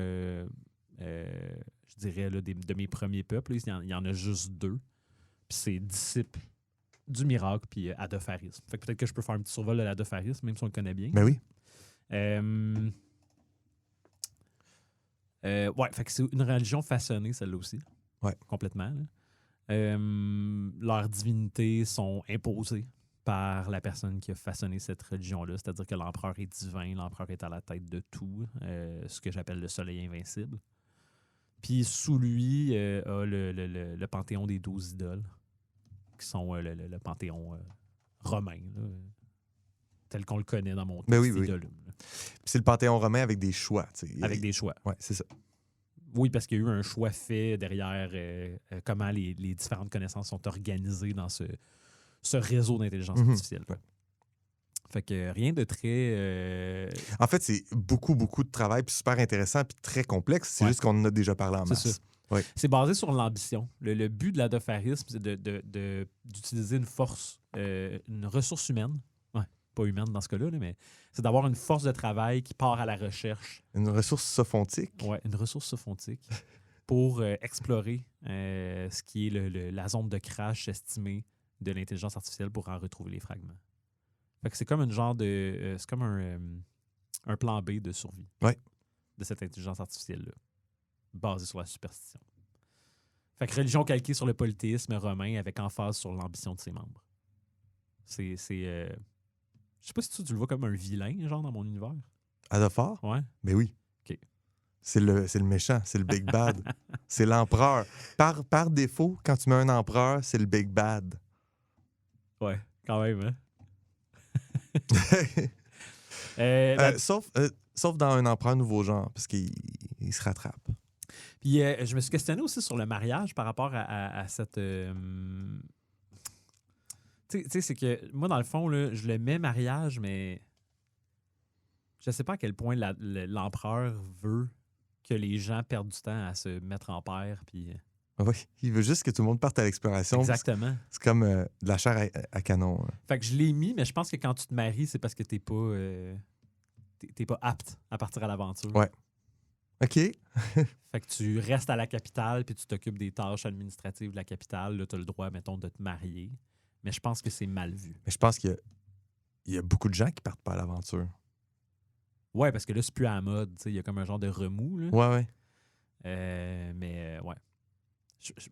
je dirais, là, de mes premiers peuples, là, il y en a juste 2. Puis c'est disciples du miracle puis adopharisme. Fait que peut-être que je peux faire un petit survol de l'adopharisme, même si on le connaît bien. Ben oui. Ouais, fait que c'est une religion façonnée, celle-là aussi. Ouais. Complètement. Là. Leurs divinités sont imposées par la personne qui a façonné cette religion-là. C'est-à-dire que l'empereur est divin, l'empereur est à la tête de tout, ce que j'appelle le soleil invincible. Puis sous lui, a le panthéon des 12 idoles, qui sont le panthéon romain, là, tel qu'on le connaît dans mon texte. Ben oui. Idolum, C'est le panthéon romain avec des choix. Tu sais. avec des choix. Ouais, c'est ça. Oui, parce qu'il y a eu un choix fait derrière comment les différentes connaissances sont organisées dans ce réseau d'intelligence artificielle. Ouais. Fait que rien de très... En fait, c'est beaucoup de travail, puis super intéressant, puis très complexe. C'est juste qu'on en a déjà parlé en masse. C'est ça. Oui. C'est basé sur l'ambition. Le but de l'adopharisme, c'est d'utiliser une force, une ressource humaine. Ouais, pas humaine dans ce cas-là, là, mais c'est d'avoir une force de travail qui part à la recherche. Une ressource sophontique. Ouais, une ressource sophontique pour explorer ce qui est la zone de crash estimée de l'intelligence artificielle pour en retrouver les fragments. Fait que c'est comme une genre de... c'est comme un plan B de survie de cette intelligence artificielle-là, basée sur la superstition. Fait que religion calquée sur le polythéisme romain avec emphase sur l'ambition de ses membres. Je sais pas si tu le vois comme un vilain, genre, dans mon univers. Adophar? Ouais. Ben oui. OK. C'est le méchant, c'est le big bad. C'est l'empereur. Par défaut, quand tu mets un empereur, c'est le big bad. Ouais, quand même, hein? Sauf dans Un empereur nouveau genre, parce qu'il se rattrape. Puis je me suis questionné aussi sur le mariage par rapport à cette Tu sais, c'est que moi, dans le fond, là, je le mets mariage, mais je sais pas à quel point l'empereur veut que les gens perdent du temps à se mettre en paire. Puis... Oui, il veut juste que tout le monde parte à l'exploration. Exactement. C'est comme de la chair à canon. Hein. Fait que je l'ai mis, mais je pense que quand tu te maries, c'est parce que t'es pas apte à partir à l'aventure. Ouais. OK. Fait que tu restes à la capitale puis tu t'occupes des tâches administratives de la capitale. Là, tu as le droit, mettons, de te marier. Mais je pense que c'est mal vu. Mais je pense qu'il y a beaucoup de gens qui partent pas à l'aventure. Ouais, parce que là, c'est plus à la mode. Il y a comme un genre de remous. Là. Ouais. Ouais.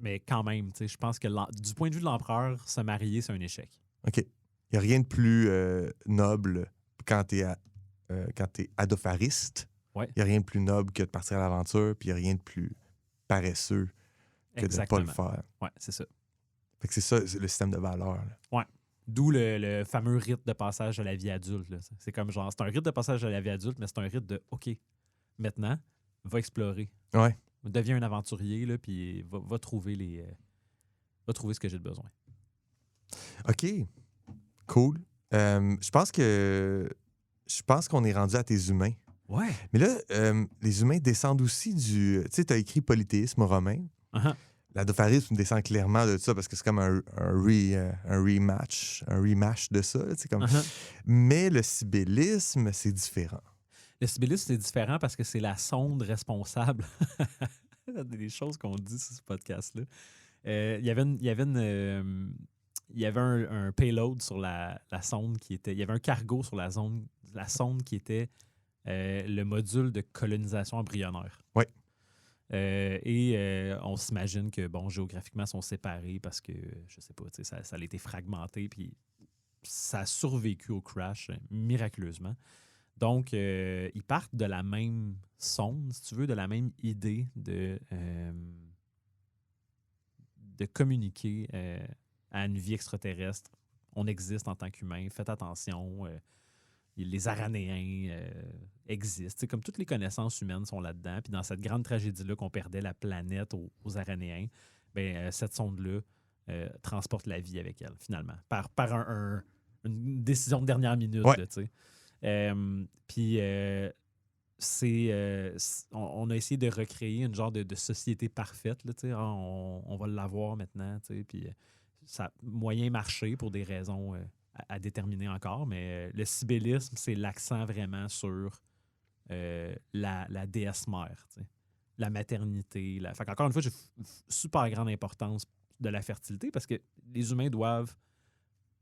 Mais quand même, je pense que du point de vue de l'empereur, se marier, c'est un échec. OK. Il n'y a rien de plus noble quand tu es adophariste. Ouais. Il n'y a rien de plus noble que de partir à l'aventure, puis il n'y a rien de plus paresseux que Exactement. de ne pas le faire. Ouais, c'est ça. Fait que c'est ça, c'est le système de valeurs. Là. Ouais. D'où le fameux rite de passage à la vie adulte. Là. C'est comme genre, c'est un rite de passage à la vie adulte, mais c'est un rite de OK, maintenant, va explorer. Ouais. Deviens un aventurier, là, puis va trouver ce que j'ai de besoin. OK. Cool. Je pense qu'on est rendu à tes humains. Ouais. Mais là, les humains descendent aussi du... Tu sais, tu as écrit polythéisme romain. Uh-huh. L'adopharisme descend clairement de ça parce que c'est comme un rematch de ça. Là, comme... Mais le sibyllisme, c'est différent. Le sibyllisme, c'est différent parce que c'est la sonde responsable des choses qu'on dit sur ce podcast-là. Il y avait un payload sur la sonde qui était... Il y avait un cargo sur la sonde qui était le module de colonisation embryonnaire. Oui. On s'imagine que, bon, géographiquement, ils sont séparés parce que, je sais pas, ça a été fragmenté, puis ça a survécu au crash miraculeusement. Donc, ils partent de la même sonde, si tu veux, de la même idée de communiquer à une vie extraterrestre. On existe en tant qu'humain, faites attention. Les Aranéens existent. T'sais, comme toutes les connaissances humaines sont là-dedans. Puis dans cette grande tragédie-là qu'on perdait la planète aux Aranéens, cette sonde-là transporte la vie avec elle, finalement, par une décision de dernière minute. Ouais. Là, puis on a essayé de recréer une genre de société parfaite. Là, on va l'avoir maintenant. Puis ça a moyen marché pour des raisons à déterminer encore. Mais le sibyllisme, c'est l'accent vraiment sur la déesse mère. La maternité. Fait encore une fois, j'ai super grande importance de la fertilité parce que les humains doivent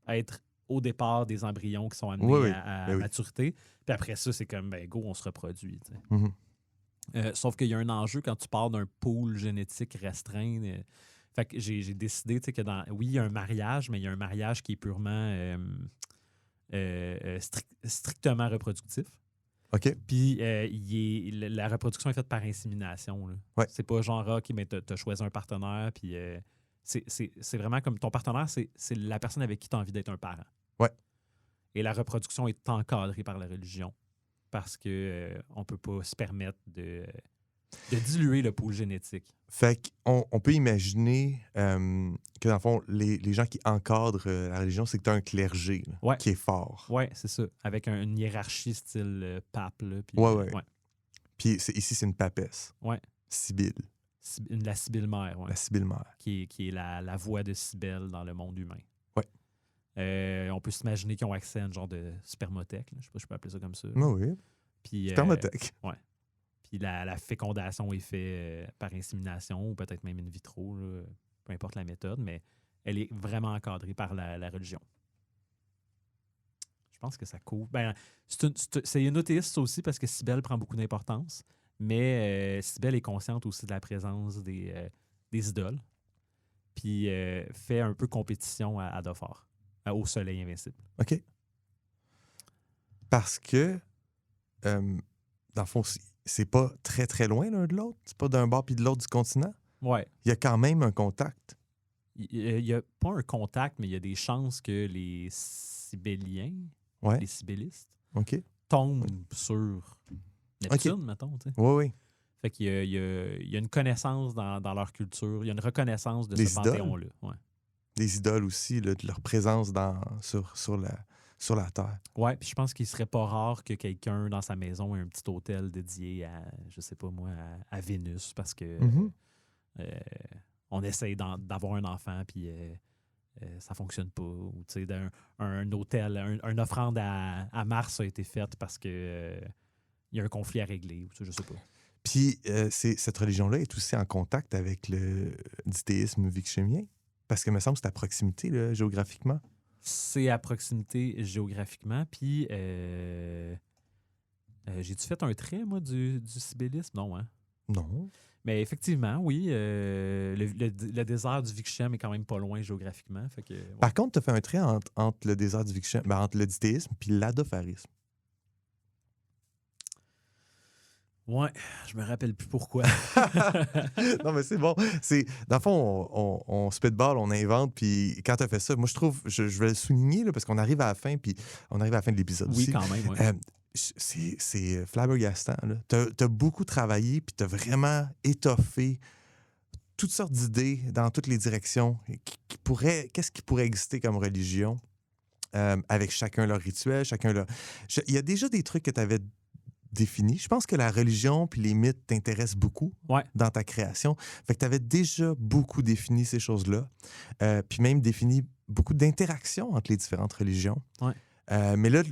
être au départ des embryons qui sont amenés à maturité. Puis après ça, c'est comme, go, on se reproduit. Mm-hmm. Sauf qu'il y a un enjeu quand tu pars d'un pool génétique restreint. Fait que j'ai décidé que il y a un mariage, mais il y a un mariage qui est purement strictement reproductif. OK. Puis la reproduction est faite par insémination. Là. Ouais. C'est pas genre, OK, mais t'as choisi un partenaire, puis c'est vraiment comme ton partenaire, c'est la personne avec qui tu as envie d'être un parent. Ouais. Et la reproduction est encadrée par la religion parce qu'on ne peut pas se permettre de diluer le pool génétique. Fait qu'on peut imaginer que, dans le fond, les gens qui encadrent la religion, c'est que tu as un clergé là, qui est fort. Oui, c'est ça. Avec une hiérarchie style pape. Là, puis, ouais. Puis ici, c'est une papesse. Oui. Sibylle. La Sibylle mère. Ouais. La Sibylle mère. Qui est la voix de Cybèle dans le monde humain. Oui. On peut s'imaginer qu'ils ont accès à un genre de spermothèque. Là. Je sais pas si je peux appeler ça comme ça. Oui. Puis, spermothèque. Oui. Puis la fécondation est faite par insémination ou peut-être même in vitro, là, peu importe la méthode, mais elle est vraiment encadrée par la religion. Je pense que ça couvre. C'est monothéiste aussi parce que Cybèle prend beaucoup d'importance, mais Cybèle est consciente aussi de la présence des idoles, puis fait un peu compétition à Hathor, au soleil invincible. OK. Parce que, dans le fond, c'est pas très, très loin l'un de l'autre. C'est pas d'un bord puis de l'autre du continent. Ouais. Il y a quand même un contact. Il y a pas un contact, mais il y a des chances que les Sibéliens, les Sibyllistes, tombent sur Neptune, mettons. Oui. Fait qu'il y a une connaissance dans leur culture. Il y a une reconnaissance de les ce panthéon-là. Ouais. des idoles aussi, là, de leur présence sur la Terre. Ouais, puis je pense qu'il serait pas rare que quelqu'un dans sa maison ait un petit hôtel dédié à, je sais pas moi, à Vénus, parce que euh, on essaye d'avoir un enfant, puis ça fonctionne pas. Ou tu sais, un hôtel, une offrande à Mars a été faite parce que il y a un conflit à régler, ou tu sais, je sais pas. Puis cette religion-là est aussi en contact avec le dithéisme vichémien, parce que me semble que c'est à proximité, là, géographiquement. C'est à proximité géographiquement, puis j'ai-tu fait un trait, moi, du sibélisme? Non, hein? Non. Mais effectivement, oui, le désert du Vikshem est quand même pas loin géographiquement. Fait que, ouais. Par contre, tu as fait un trait entre le désert du Vichem, entre le dithéisme puis l'adopharisme. Ouais, je me rappelle plus pourquoi. Non, mais c'est bon. Dans le fond, on spitball, on invente, puis quand tu as fait ça, moi, je trouve, je vais le souligner, là, parce qu'on arrive à la fin, puis on arrive à la fin de l'épisode Oui, aussi. quand même, ouais. C'est flabbergastant. Tu as beaucoup travaillé, puis tu as vraiment étoffé toutes sortes d'idées dans toutes les directions. Qu'est-ce qui pourrait exister comme religion avec chacun leur rituel, chacun leur... Il y a déjà des trucs que tu avais définis. Je pense que la religion puis les mythes t'intéressent beaucoup dans ta création. Fait que tu avais déjà beaucoup défini ces choses-là, puis même défini beaucoup d'interactions entre les différentes religions. Ouais. Mais là,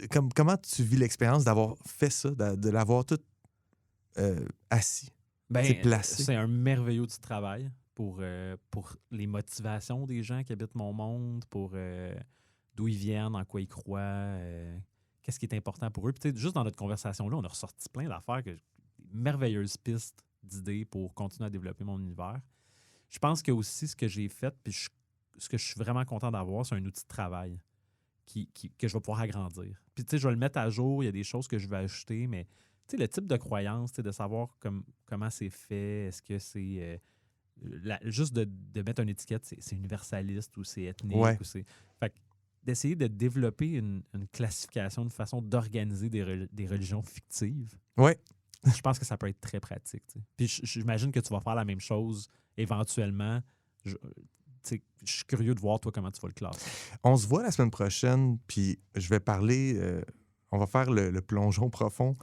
comment tu vis l'expérience d'avoir fait ça, de l'avoir tout assis, placé? C'est un merveilleux petit travail pour les motivations des gens qui habitent mon monde, pour d'où ils viennent, en quoi ils croient, qu'est-ce qui est important pour eux. Puis juste dans notre conversation-là, on a ressorti plein d'affaires, des merveilleuses pistes d'idées pour continuer à développer mon univers. Je pense que aussi ce que j'ai fait, puis ce que je suis vraiment content d'avoir, c'est un outil de travail que je vais pouvoir agrandir. Puis je vais le mettre à jour, il y a des choses que je vais ajouter, mais le type de croyance, de savoir comment c'est fait, est-ce que c'est... juste de mettre une étiquette, c'est universaliste ou c'est ethnique. Ouais. Ou c'est... Fait que d'essayer de développer une classification, une façon d'organiser des religions fictives. Ouais. Je pense que ça peut être très pratique. T'sais. Puis j'imagine que tu vas faire la même chose éventuellement. Je suis curieux de voir, toi, comment tu vas le classer. On se voit la semaine prochaine, puis je vais parler... on va faire le plongeon profond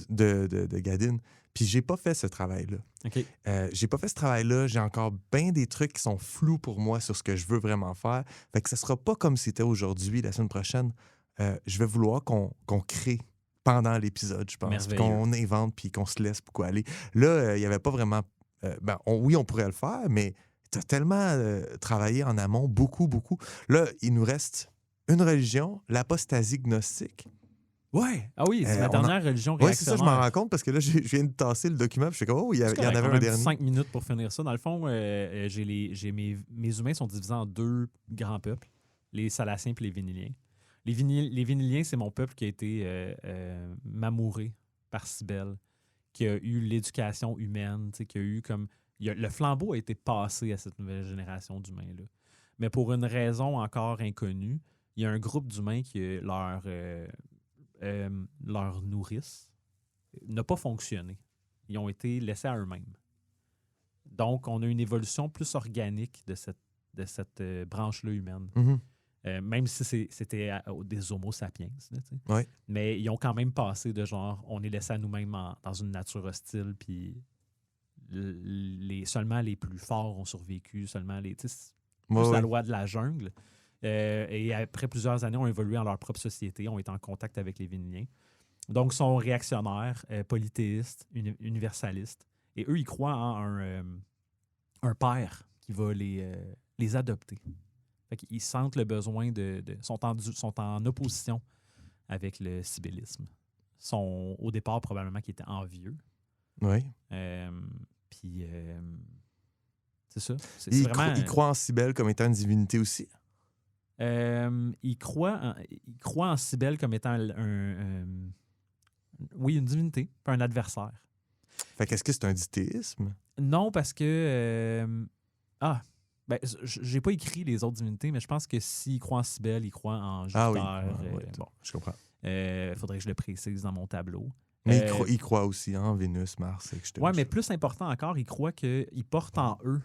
de Gadin. Puis j'ai pas fait ce travail-là. OK. J'ai pas fait ce travail-là. J'ai encore bien des trucs qui sont flous pour moi sur ce que je veux vraiment faire. Fait que ça sera pas comme c'était aujourd'hui, la semaine prochaine. Je vais vouloir qu'on crée pendant l'épisode, je pense. Qu'on invente puis qu'on se laisse beaucoup aller. Là, il y avait pas vraiment... oui, on pourrait le faire, mais tu as tellement travaillé en amont, beaucoup, beaucoup. Là, il nous reste une religion, l'apostasie gnostique. Ouais. Ah oui, c'est ma dernière religion réactionnaire. Oui, c'est ça, je m'en rends compte parce que là, je viens de tasser le document puis je fais comme, oh, il y en avait un dernier. 5 minutes pour finir ça. Dans le fond, mes humains sont divisés en deux grands peuples, les Salaciens et les Véniliens. Les Véniliens, c'est mon peuple qui a été mamouré par Cybèle, qui a eu l'éducation humaine, qui a eu comme... le flambeau a été passé à cette nouvelle génération d'humains-là. Mais pour une raison encore inconnue, il y a un groupe d'humains qui leur nourrice n'a pas fonctionné. Ils ont été laissés à eux-mêmes. Donc, on a une évolution plus organique de cette branche-là humaine. Mm-hmm. Même si c'était des homo sapiens. Là, ouais. Mais ils ont quand même passé de genre, on est laissé à nous-mêmes dans une nature hostile, puis seulement les plus forts ont survécu, seulement la loi de la jungle. Et après plusieurs années, ont évolué en leur propre société, ont été en contact avec les Véniliens. Donc, sont réactionnaires, polythéistes, universalistes. Et eux, ils croient en un père qui va les adopter. Fait qu'ils sentent le besoin sont en opposition avec le sibélisme. Sont au départ probablement qui étaient envieux. Oui. Puis, c'est ça. Ils croient en Cybèle comme étant une divinité aussi? Il croit en Cybèle comme étant une divinité, pas un adversaire. Fait qu'est-ce que c'est un dithéisme? Non, parce que... j'ai pas écrit les autres divinités, mais je pense que s'il croit en Cybèle, il croit en Jupiter. Je comprends. Faudrait que je le précise dans mon tableau. Mais ils croient aussi en Vénus, Mars, etc. Oui, mais plus important encore, ils croient qu'ils portent en eux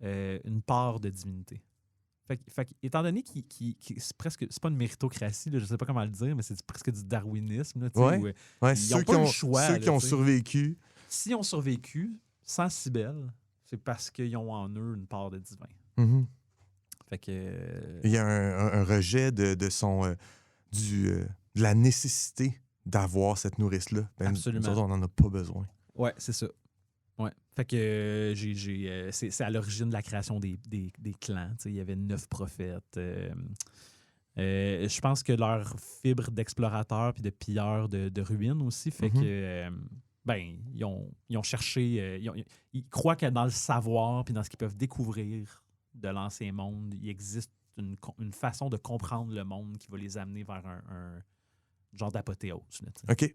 une part de divinité. Fait étant donné c'est pas une méritocratie, là, je sais pas comment le dire, mais c'est presque du darwinisme. Là, ils n'ont pas le choix. Ceux qui ont survécu. S'ils ont survécu sans Cybèle, c'est parce qu'ils ont en eux une part de divin. Mm-hmm. Fait que... Il y a un rejet de la nécessité d'avoir cette nourrice-là. Absolument. Nous autres, on n'en a pas besoin. Ouais, c'est ça. Ouais. Fait que c'est à l'origine de la création des clans. Il y avait 9 prophètes. Je pense que leur fibre d'explorateur puis de pilleur de ruines aussi fait que ils ont cherché. Ils croient que dans le savoir puis dans ce qu'ils peuvent découvrir de l'ancien monde, il existe une façon de comprendre le monde qui va les amener vers un genre d'apothéose. Là, OK.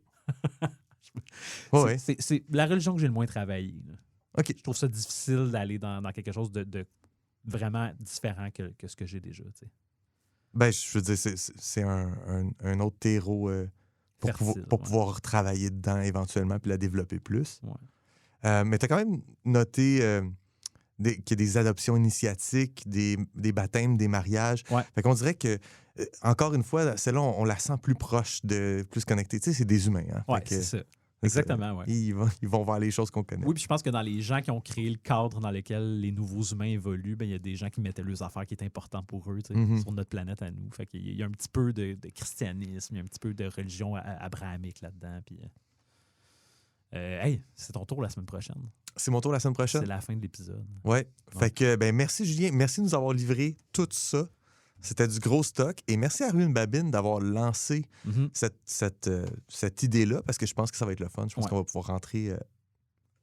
C'est la religion que j'ai le moins travaillé. Là. OK. Je trouve ça difficile d'aller dans quelque chose de vraiment différent que ce que j'ai déjà. T'sais. Ben, je veux dire, c'est un autre terreau pour pouvoir travailler dedans éventuellement puis la développer plus. Ouais. Mais tu as quand même noté qu'il y a des adoptions initiatiques, des baptêmes, des mariages. Ouais. Fait qu'on dirait que, encore une fois, celle-là, on la sent plus proche, plus connectée. Tu sais, c'est des humains. Hein? Ouais, c'est ça. Exactement, oui. Ils vont voir les choses qu'on connaît. Oui, puis je pense que dans les gens qui ont créé le cadre dans lequel les nouveaux humains évoluent, il y a des gens qui mettaient leurs affaires qui étaient importantes pour eux sur notre planète à nous. Fait qu'il y a un petit peu de christianisme, il y a un petit peu de religion abrahamique là-dedans. Puis, hey, c'est ton tour la semaine prochaine. C'est mon tour la semaine prochaine? C'est la fin de l'épisode. Ouais. Fait que, merci Julien. Merci de nous avoir livré tout ça. C'était du gros stock. Et merci à Ruine Babine d'avoir lancé cette idée-là, parce que je pense que ça va être le fun. Je pense qu'on va pouvoir rentrer.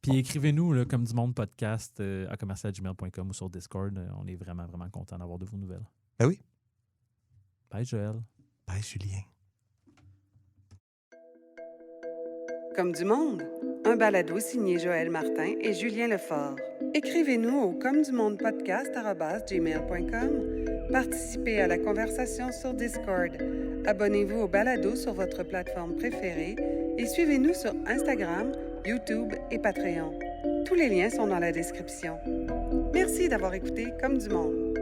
Puis écrivez-nous là, comme du monde podcast à commercial@gmail.com ou sur Discord. On est vraiment, vraiment content d'avoir de vos nouvelles. Ben oui. Bye, Joël. Bye, Julien. Comme du monde, un balado signé Joël Martin et Julien Lefort. Écrivez-nous au comedumondepodcast@gmail.com. Participez à la conversation sur Discord. Abonnez-vous au balado sur votre plateforme préférée et suivez-nous sur Instagram, YouTube et Patreon. Tous les liens sont dans la description. Merci d'avoir écouté Comme du monde.